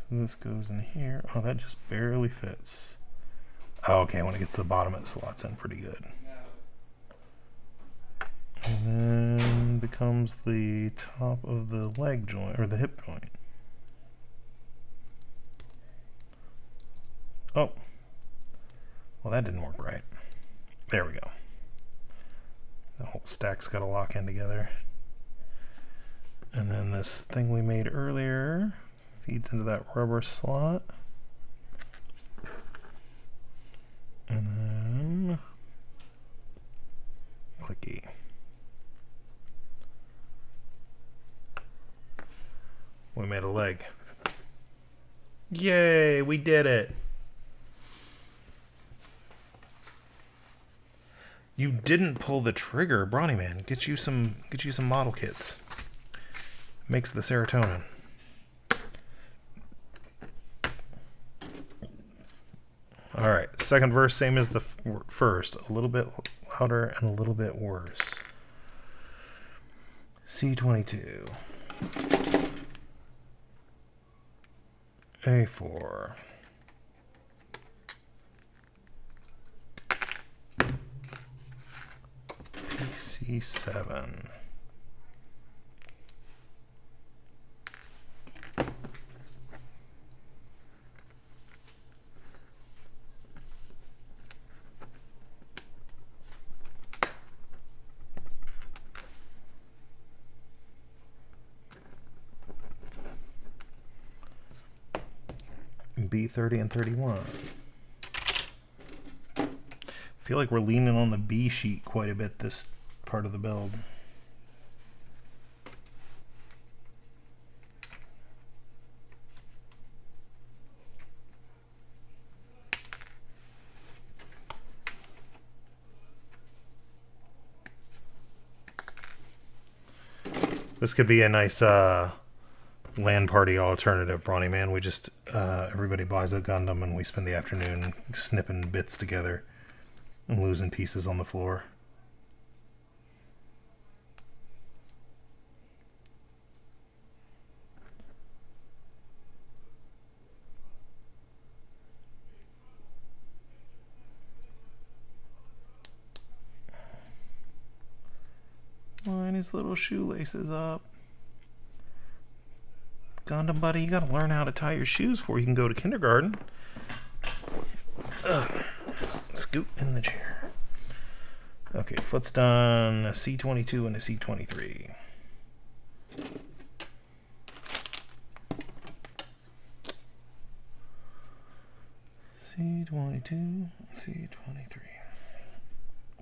So this goes in here. Oh, that just barely fits. Oh, okay, when it gets to the bottom, it slots in pretty good. And then becomes the top of the leg joint, or the hip joint. Oh. Well, that didn't work right. There we go. The whole stack's got to lock in together. And then this thing we made earlier feeds into that rubber slot. And then clicky. We made a leg. Yay, we did it. You didn't pull the trigger, Bronny Man. Get you some model kits. Makes the serotonin. All right, second verse, same as the first. A little bit louder and a little bit worse. C22. A4. Pc7. B30 and 31. I feel like we're leaning on the B sheet quite a bit this part of the build. This could be a nice LAN party alternative, Brawny Man. We just, everybody buys a Gundam and we spend the afternoon snipping bits together and losing pieces on the floor. Line his little shoelaces up. Gundam buddy, you gotta learn how to tie your shoes before you can go to kindergarten. Scoot in the chair. Okay, foot's done. A C22 and a C23. C22, C23.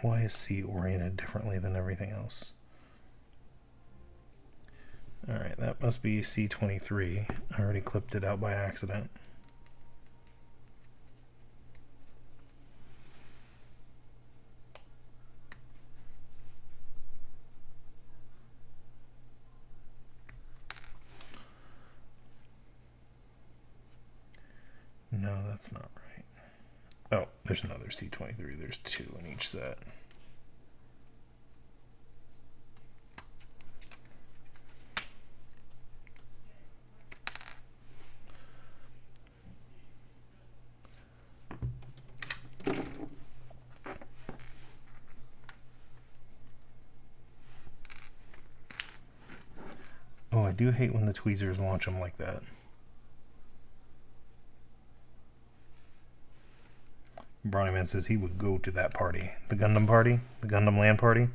Why is C oriented differently than everything else? Alright, that must be C23. I already clipped it out by accident. No, that's not right. Oh, there's another C23. There's two in each set. Oh, I do hate when the tweezers launch them like that. Brawny Man says he would go to that party. The Gundam party? The Gundam LAN party?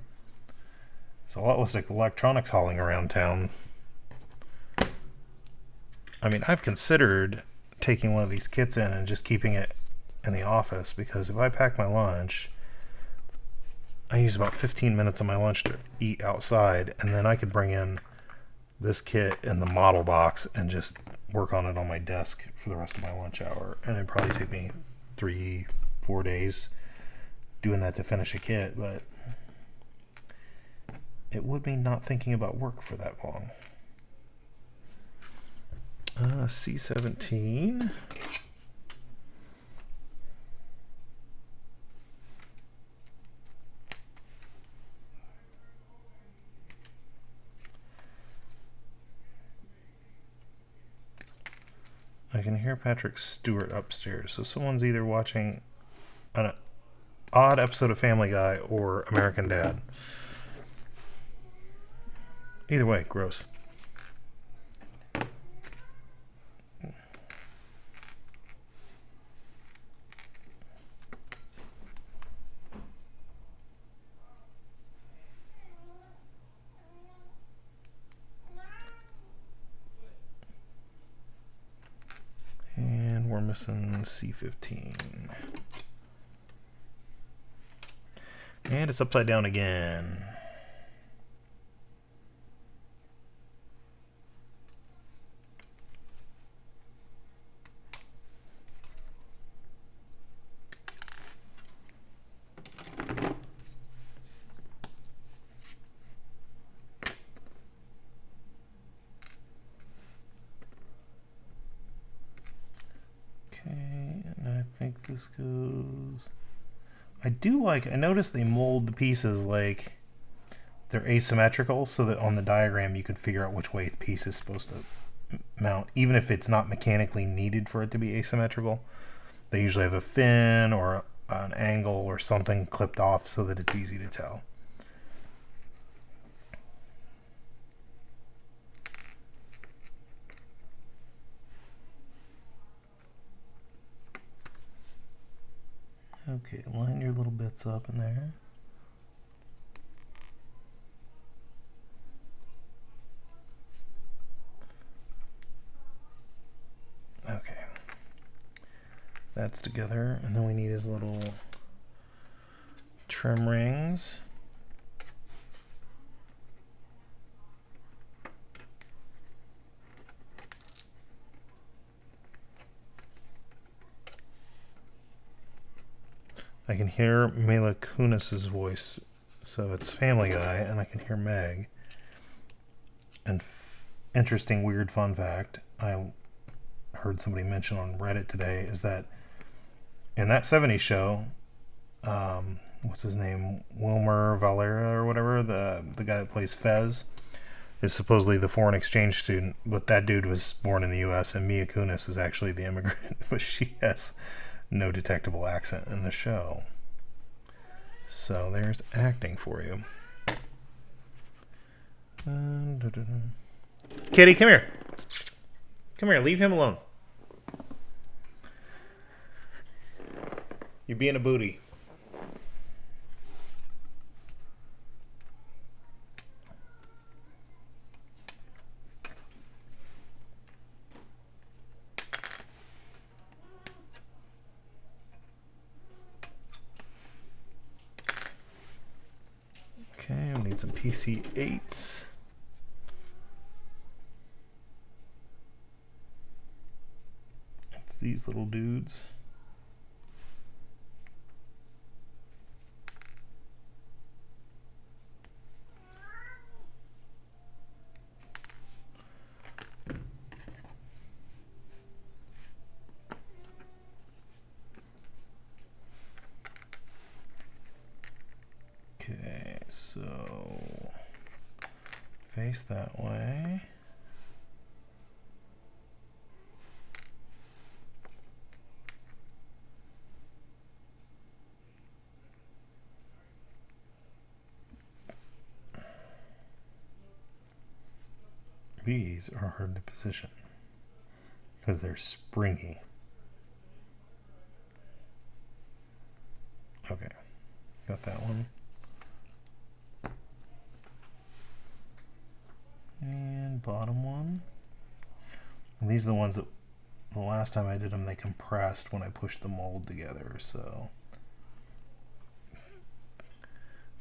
It's a lot less like electronics hauling around town. I mean, I've considered taking one of these kits in and just keeping it in the office, because if I pack my lunch, I use about 15 minutes of my lunch to eat outside, and then I could bring in this kit in the model box and just work on it on my desk for the rest of my lunch hour. And it'd probably take me 3-4 days doing that to finish a kit, but it would mean not thinking about work for that long. C17. I can hear Patrick Stewart upstairs, so someone's either watching an odd episode of Family Guy or American Dad. Either way, gross. And we're missing C15. And it's upside down again. This goes. I noticed they mold the pieces like they're asymmetrical, so that on the diagram you could figure out which way the piece is supposed to mount, even if it's not mechanically needed for it to be asymmetrical. They usually have a fin or an angle or something clipped off so that it's easy to tell. Okay, line your little bits up in there. Okay. That's together, and then we need his little trim rings. I can hear Mila Kunis's voice, so it's Family Guy, and I can hear Meg. And interesting, weird fun fact I heard somebody mention on Reddit today is that in that 70s show, what's his name? Wilmer Valera or whatever, the guy that plays Fez, is supposedly the foreign exchange student, but that dude was born in the U.S., and Mila Kunis is actually the immigrant, but she has no detectable accent in the show. So there's acting for you. Kitty, come here. Come here, leave him alone. You're being a booty. Okay, we need some PC8s. It's these little dudes. Okay, so face that way. These are hard to position because they're springy. Okay, got that one. And bottom one. And these are the ones that the last time I did them, they compressed when I pushed the mold together, so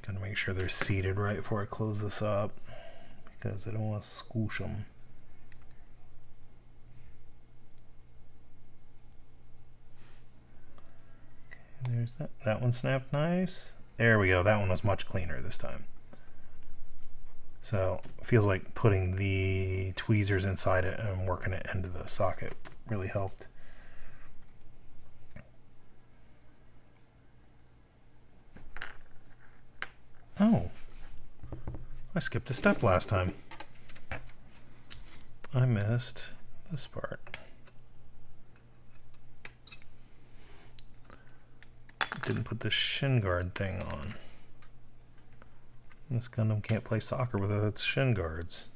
gotta make sure they're seated right before I close this up because I don't want to squoosh them. Okay, there's that. That one snapped nice. There we go. That one was much cleaner this time. So it feels like putting the tweezers inside it and working it into the socket really helped. Oh, I skipped a step last time. I missed this part. Didn't put the Shin Guard thing on. This Gundam can't play soccer without its Shin Guards.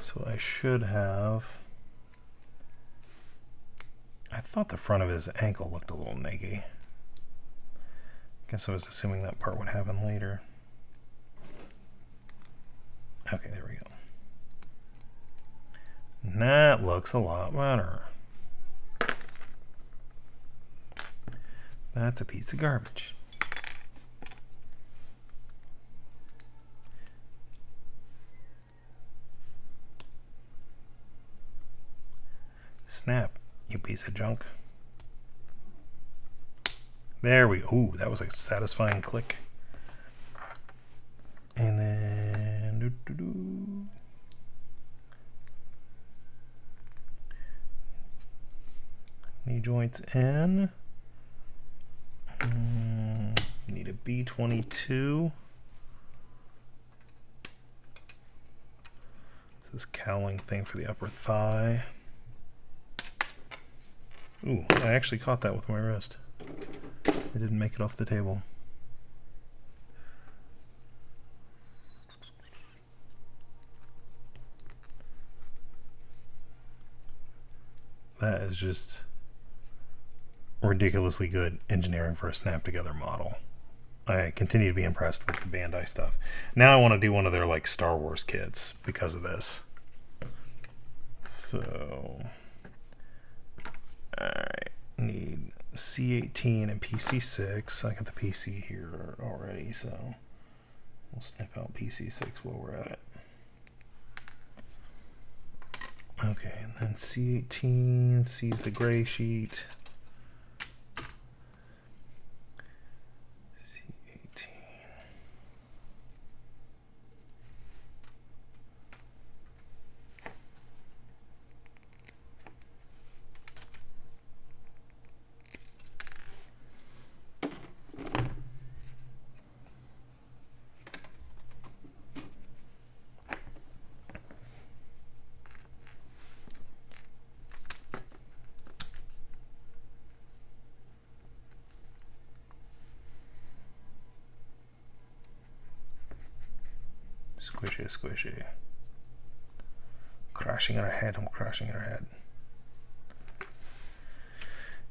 So I should have... I thought the front of his ankle looked a little naggy. Guess I was assuming that part would happen later. Okay, there we go. That looks a lot better. That's a piece of garbage. Snap, you piece of junk. There we go. Ooh, that was a satisfying click. And then knee joints in. Need a B22. This cowling thing for the upper thigh. Ooh, I actually caught that with my wrist. It didn't make it off the table. That is just ridiculously good engineering for a snap together model. I continue to be impressed with the Bandai stuff. Now I want to do one of their like Star Wars kits because of this. So, alright, need C18 and Pc6. I got the PC here already, so we'll snip out Pc6 while we're at it. Okay, and then C18 sees the gray sheet. C18. Squishy, squishy. Crashing in our head, I'm crashing in our head.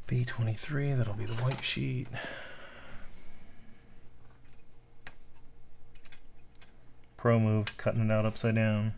B23, that'll be the white sheet. Pro move, cutting it out upside down.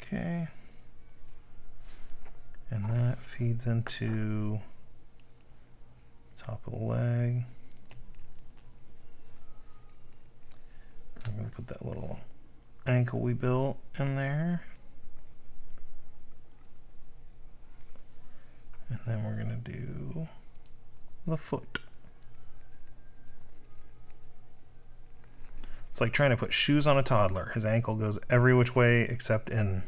Okay, and that feeds into top of the leg. I'm going to put that little ankle we built in there. And then we're going to do the foot. It's like trying to put shoes on a toddler. His ankle goes every which way except in.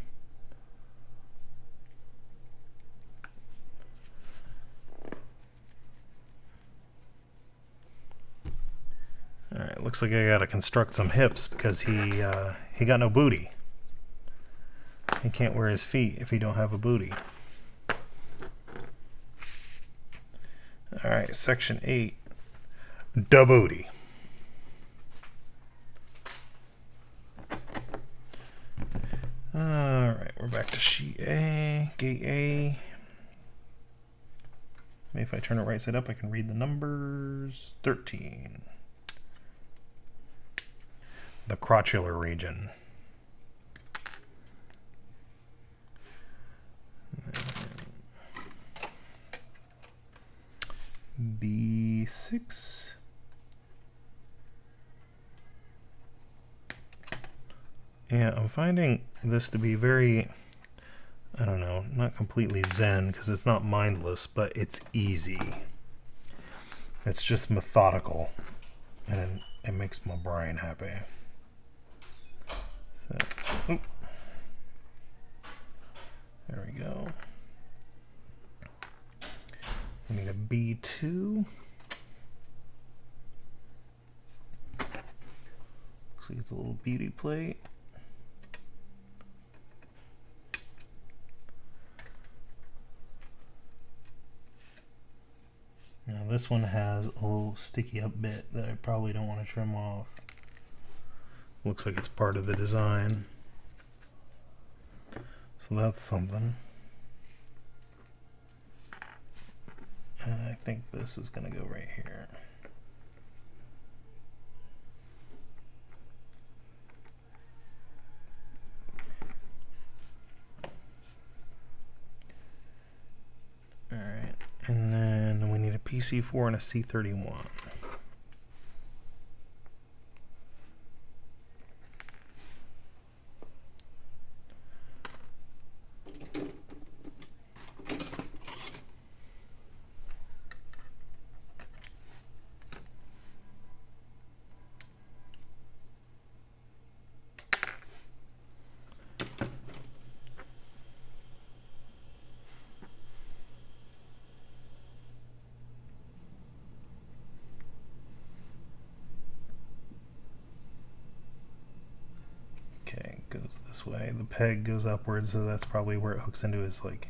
Alright, looks like I gotta construct some hips because he got no booty. He can't wear his feet if he don't have a booty. Alright, section 8. Da booty. Alright, we're back to sheet A, gate A. Maybe if I turn it right side up I can read the numbers. 13. The crotchular region. B6. Yeah, I'm finding this to be very, I don't know, not completely zen because it's not mindless, but it's easy. It's just methodical, and it makes my brain happy. So, oop. There we go. We need a B2. Looks like it's a little beauty plate. Now this one has a little sticky up bit that I probably don't want to trim off. Looks like it's part of the design. So that's something. And I think this is going to go right here. Alright, and then we need a Pc4 and a C31. Okay, goes this way. The peg goes upwards, so that's probably where it hooks into his like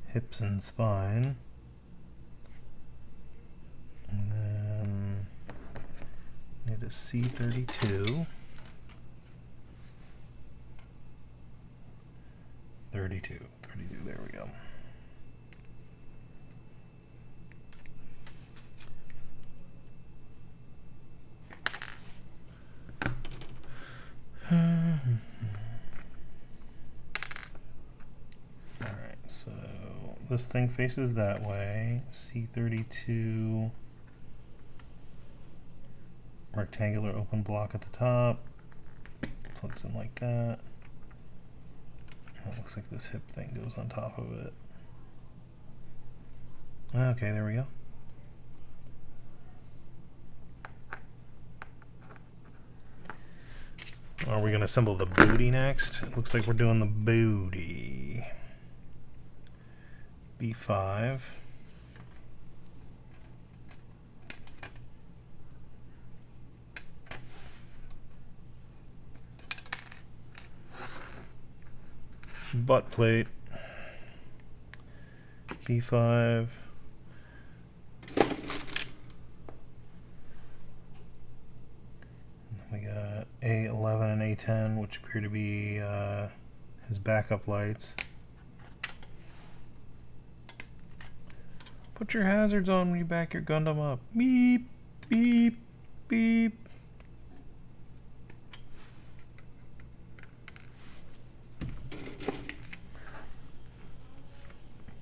hips and spine. need a C32. 32, there we go. Alright, so this thing faces that way. C32, rectangular open block at the top, plugs in like that. It looks like this hip thing goes on top of it. Okay, there we go. Are we going to assemble the booty next? It looks like we're doing the booty. B5. Butt plate. B5. We got A11 and A10, which appear to be his backup lights. Put your hazards on when you back your Gundam up. Beep, beep, beep.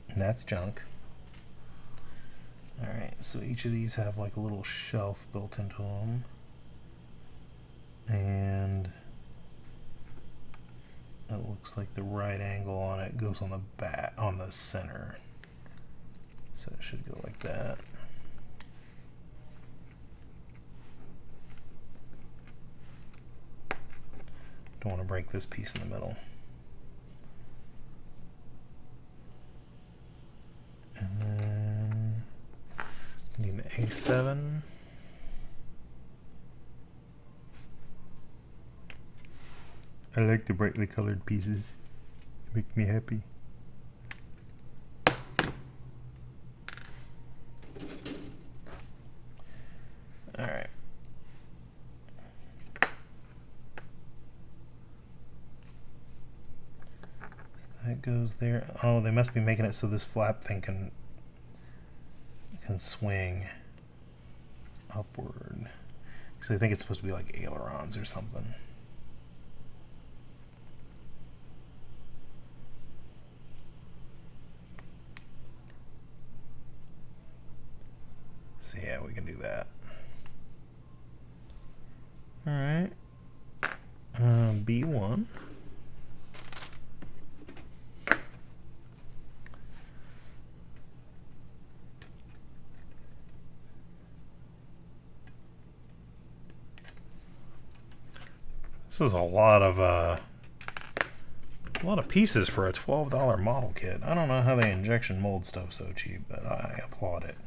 And that's junk. Alright, so each of these have like a little shelf built into them. And it looks like the right angle on it goes on the back, on the center. So it should go like that. Don't want to break this piece in the middle. And then need an A7. I like the brightly colored pieces. They make me happy. Alright. So that goes there. Oh, they must be making it so this flap thing can swing upward. Because I think it's supposed to be like ailerons or something. So yeah, we can do that. Alright. B1. This is a lot of pieces for a $12 model kit. I don't know how they injection mold stuff so cheap, but I applaud it.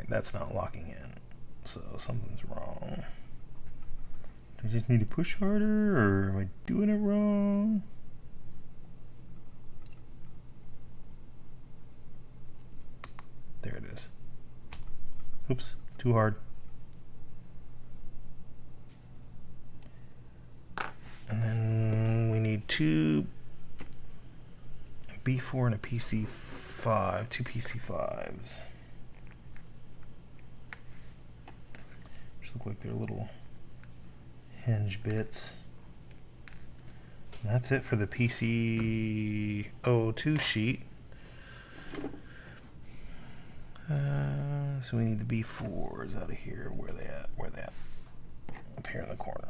That's not locking in, so something's wrong. Do I just need to push harder, or am I doing it wrong? There it is. Oops, too hard. And then we need two B4 and a Pc5, two Pc5s. Look like they're little hinge bits. And that's it for the Pc4 sheet. So we need the B4s out of here. Where are they at? Where are they at? Up here in the corner.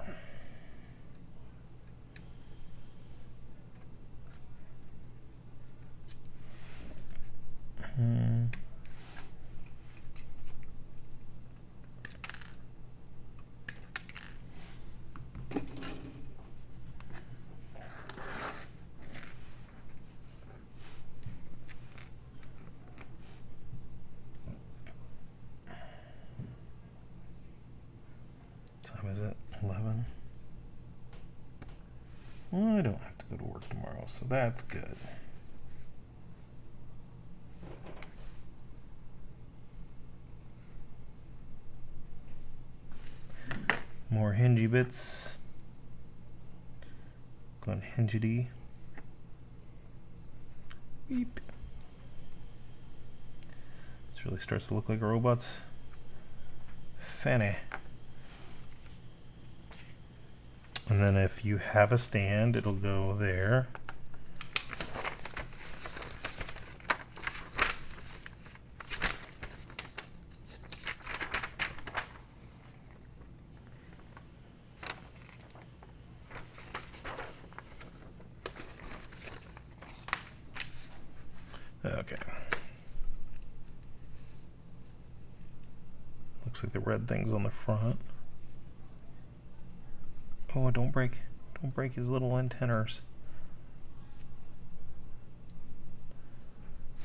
Time is it? 11. to work tomorrow, so that's good. More hingy bits. Going hingity. Beep. This really starts to look like a robot's fanny. And then if you have a stand, it'll go there. Okay. Looks like the red thing's on the front. Oh, don't break his little antennas.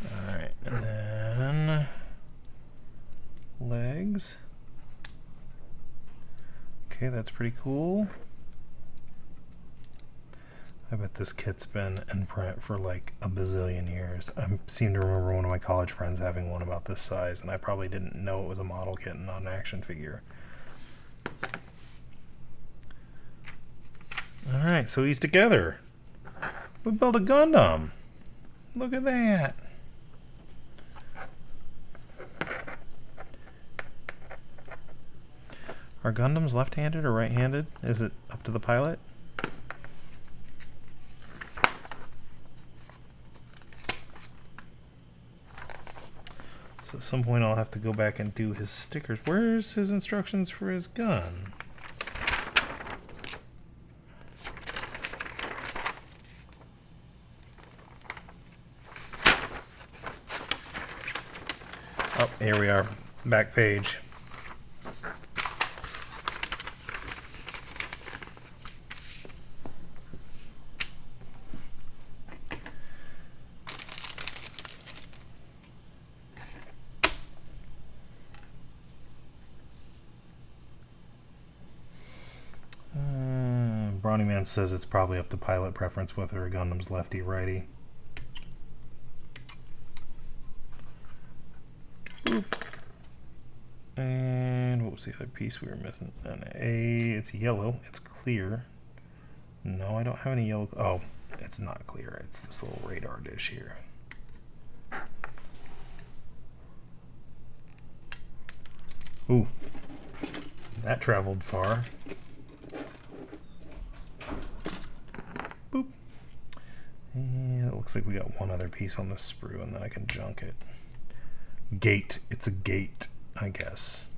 Alright, and then legs. Okay, that's pretty cool. I bet this kit's been in print for like a bazillion years. I seem to remember one of my college friends having one about this size, and I probably didn't know it was a model kit and not an action figure. Alright, so he's together. We built a Gundam. Look at that. Are Gundams left-handed or right-handed? Is it up to the pilot? So at some point I'll have to go back and do his stickers. Where's his instructions for his gun? Oh, here we are. Back page. Brownie Man says it's probably up to pilot preference whether a Gundam's lefty righty. Boop. And what was the other piece we were missing? An A. It's yellow. It's clear. No, I don't have any yellow. Oh, it's not clear. It's this little radar dish here. Ooh, that traveled far. Boop. And it looks like we got one other piece on this sprue, and then I can junk it. Gate. It's a gate, I guess.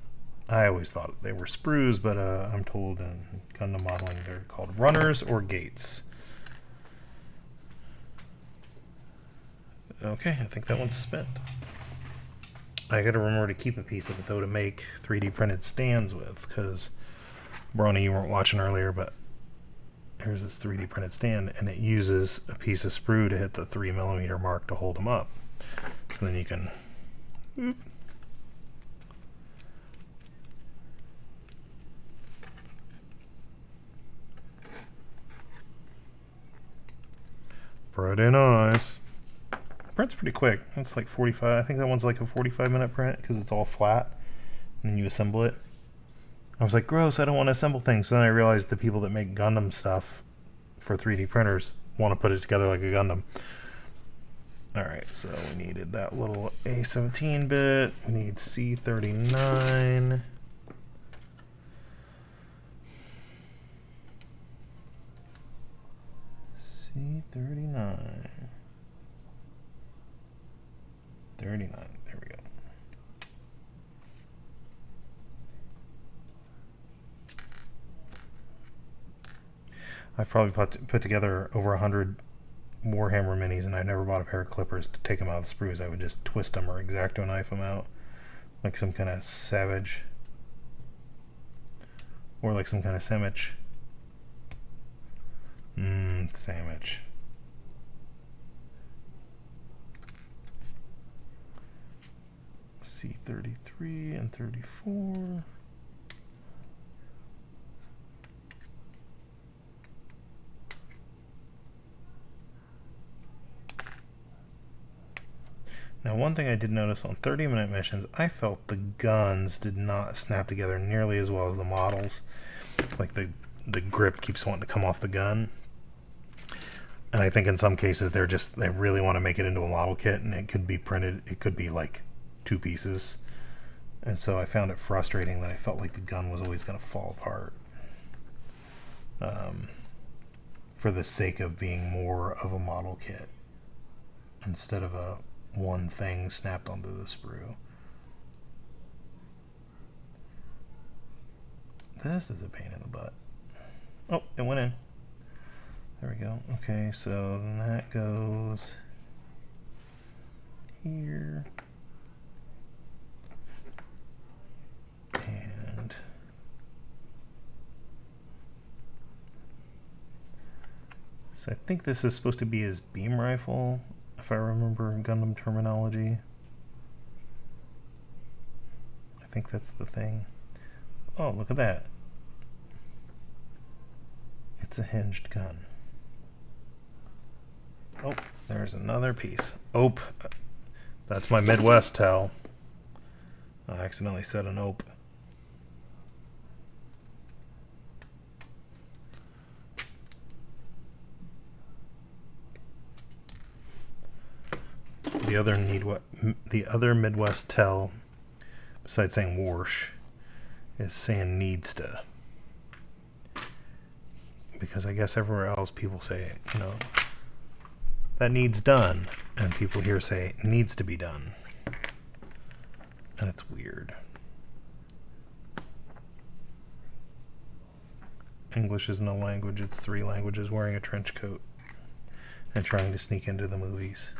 I always thought they were sprues, but I'm told in Gundam modeling they're called runners or gates. Okay, I think that one's spent. I gotta remember to keep a piece of it though to make 3D printed stands with, because Bronny, you weren't watching earlier, but here's this 3D printed stand, and it uses a piece of sprue to hit the 3mm mark to hold them up. So then you can. Whoop. Pretty nice. Print's pretty quick. It's like 45. I think that one's like a 45-minute print because it's all flat, and then you assemble it. I was like, gross, I don't want to assemble things. But then I realized the people that make Gundam stuff for 3D printers want to put it together like a Gundam. Alright, so we needed that little A17 bit. We need C39. C39. 39. There we go. I've probably put together over 100 Warhammer minis, and I've never bought a pair of clippers to take them out of the sprues. I would just twist them or X-Acto knife them out like some kind of savage, or like some kind of sandwich. Sandwich. C33 and 34. Now, one thing I did notice on 30-minute missions, I felt the guns did not snap together nearly as well as the models. Like the grip keeps wanting to come off the gun. And I think in some cases they really want to make it into a model kit, and it could be printed, it could be like 2 pieces. And so I found it frustrating that I felt like the gun was always going to fall apart. For the sake of being more of a model kit instead of a one thing snapped onto the sprue. This is a pain in the butt. Oh, it went in. There we go. Okay, so then that goes here. And so I think this is supposed to be his beam rifle, if I remember Gundam terminology. I think that's the thing. Oh, look at that. It's a hinged gun. Oh, there's another piece. Ope. That's my Midwest tell. I accidentally said an ope. The other Midwest tell, besides saying warsh, is saying needs to. Because I guess everywhere else people say, you know, that needs done, and people here say needs to be done. And it's weird. English isn't a language, it's 3 languages wearing a trench coat and trying to sneak into the movies.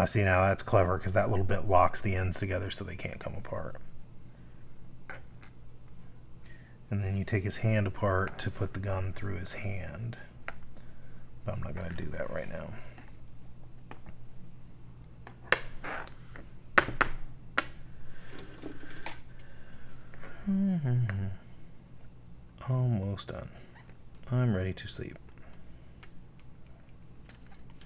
See, now that's clever, because that little bit locks the ends together so they can't come apart. And then you take his hand apart to put the gun through his hand. But I'm not going to do that right now. Almost done. I'm ready to sleep.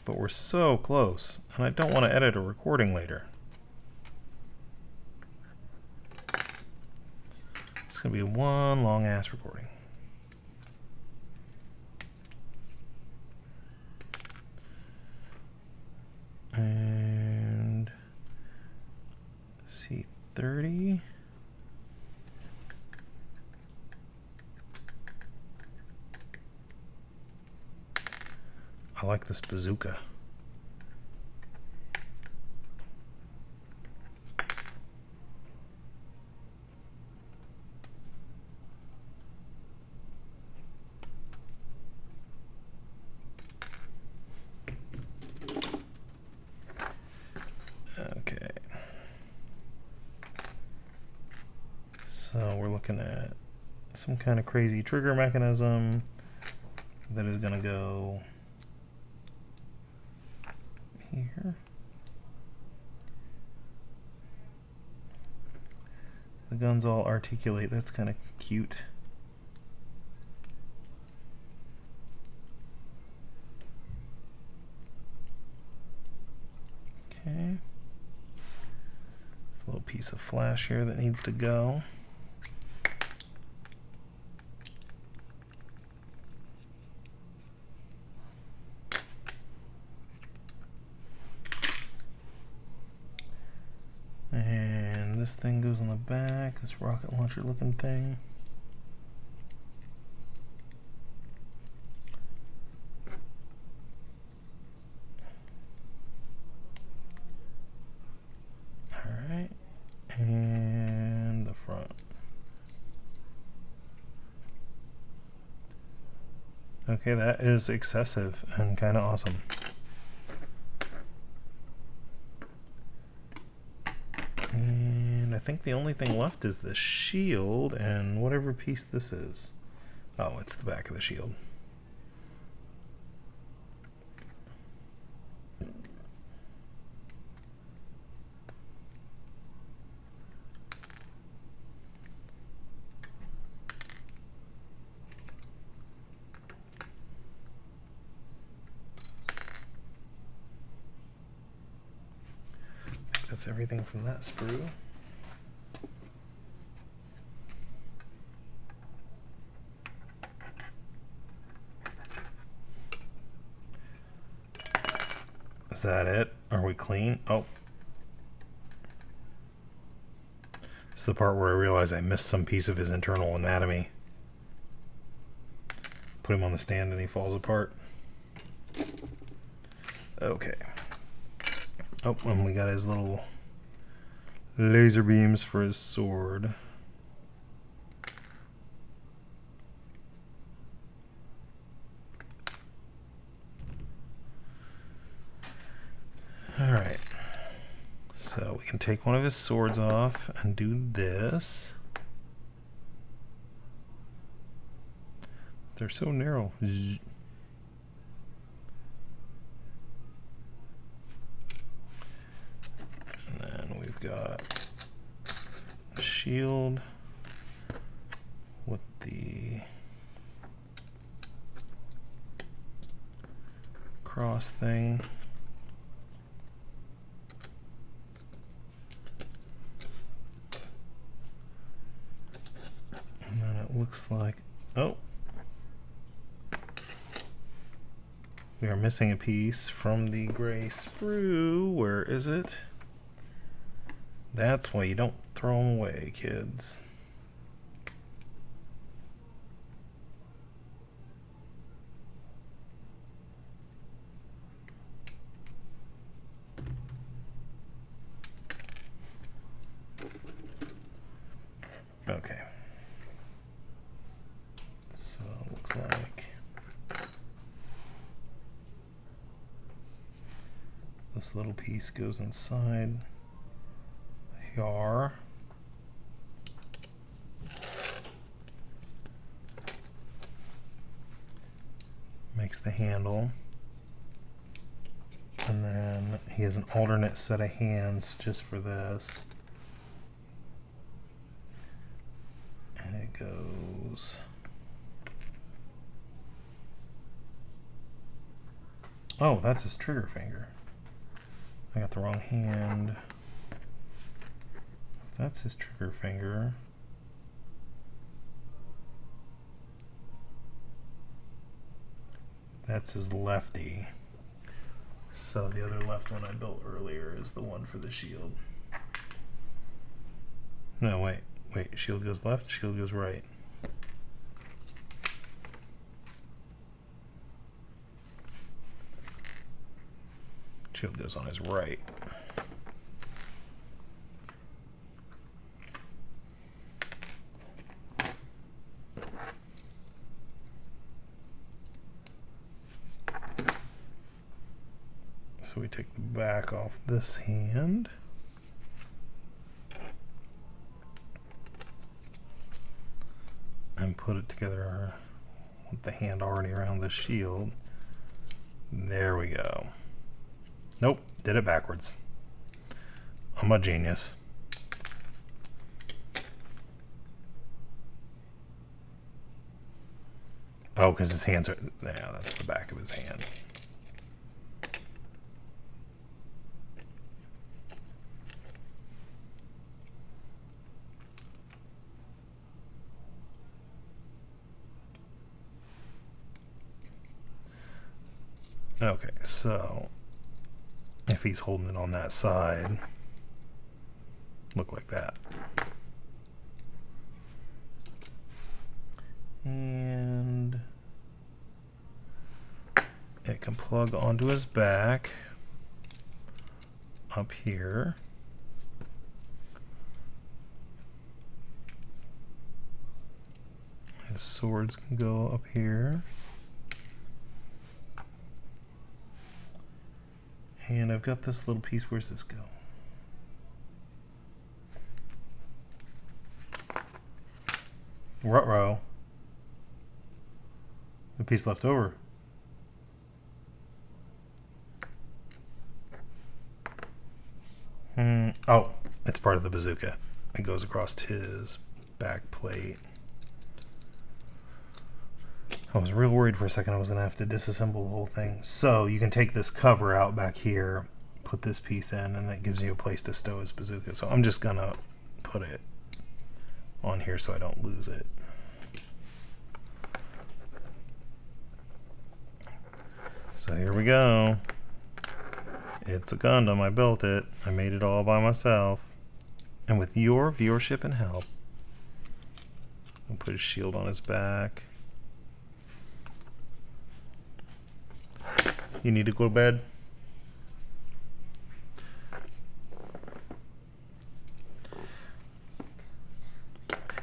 But we're so close, and I don't want to edit a recording later. It's going to be one long-ass recording. And C30. I like this bazooka. Okay. So we're looking at some kind of crazy trigger mechanism that is going to go here. The guns all articulate. That's kind of cute. Okay. There's a little piece of flash here that needs to go. And this thing goes on the back, this rocket launcher looking thing. Alright, and the front. Okay, that is excessive and kind of awesome. And I think the only thing left is the shield and whatever piece this is. Oh, it's the back of the shield. that's everything from that sprue. Is that it? Are we clean? Oh. This is the part where I realize I missed some piece of his internal anatomy. Put him on the stand and he falls apart. Okay. Oh, and we got his little laser beams for his sword. Alright. So we can take one of his swords off and do this. They're so narrow. Zzz. And then we've got a shield with the cross thing. And then it looks like, oh, we are missing a piece from the gray sprue. Where is it? That's why you don't throw them away, kids. Okay. So it looks like this little piece goes inside here. Makes the handle. And then he has an alternate set of hands just for this. And it goes oh, that's his trigger finger. I got the wrong hand. If that's his trigger finger, that's his lefty. So the other left one I built earlier is the one for the shield. No, wait. Shield goes left, shield goes right. Shield goes on his right. So we take the back off this hand. And put it together with the hand already around the shield. There we go. Nope, did it backwards. I'm a genius. Oh, because his hands are... Yeah, that's the back of his hand. Okay, so if he's holding it on that side, look like that. And it can plug onto his back up here. His swords can go up here. And I've got this little piece. Where's this go? Ruh-roh. The piece left over. Oh, it's part of the bazooka. It goes across his back plate. I was real worried for a second I was going to have to disassemble the whole thing. So you can take this cover out back here, put this piece in, and that gives you a place to stow his bazooka. So I'm just gonna put it on here so I don't lose it. So here we go. It's a Gundam. I built it. I made it all by myself. And with your viewership and help. I'll put his shield on his back. You need to go to bed?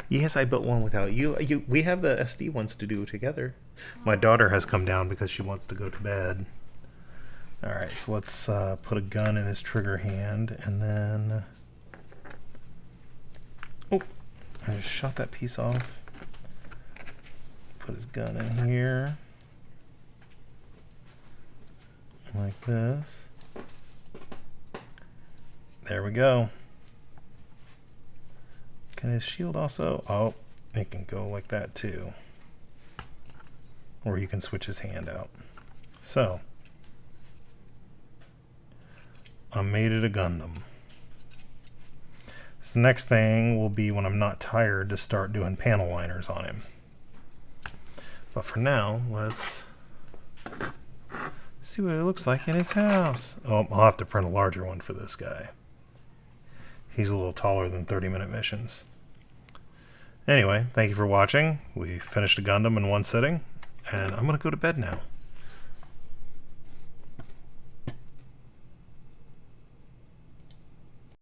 Yes, I built one without you. We have the SD ones to do together. My daughter has come down because she wants to go to bed. Alright, so let's put a gun in his trigger hand, and then... Oh, I just shot that piece off. Put his gun in here. Like this. There we go. Can his shield also? Oh, it can go like that too. Or you can switch his hand out. So, I made it a Gundam. So the next thing will be when I'm not tired to start doing panel liners on him. But for now, let's see what it looks like in his house. Oh, I'll have to print a larger one for this guy. He's a little taller than 30-minute missions. Anyway, thank you for watching. We finished a Gundam in one sitting, and I'm going to go to bed now.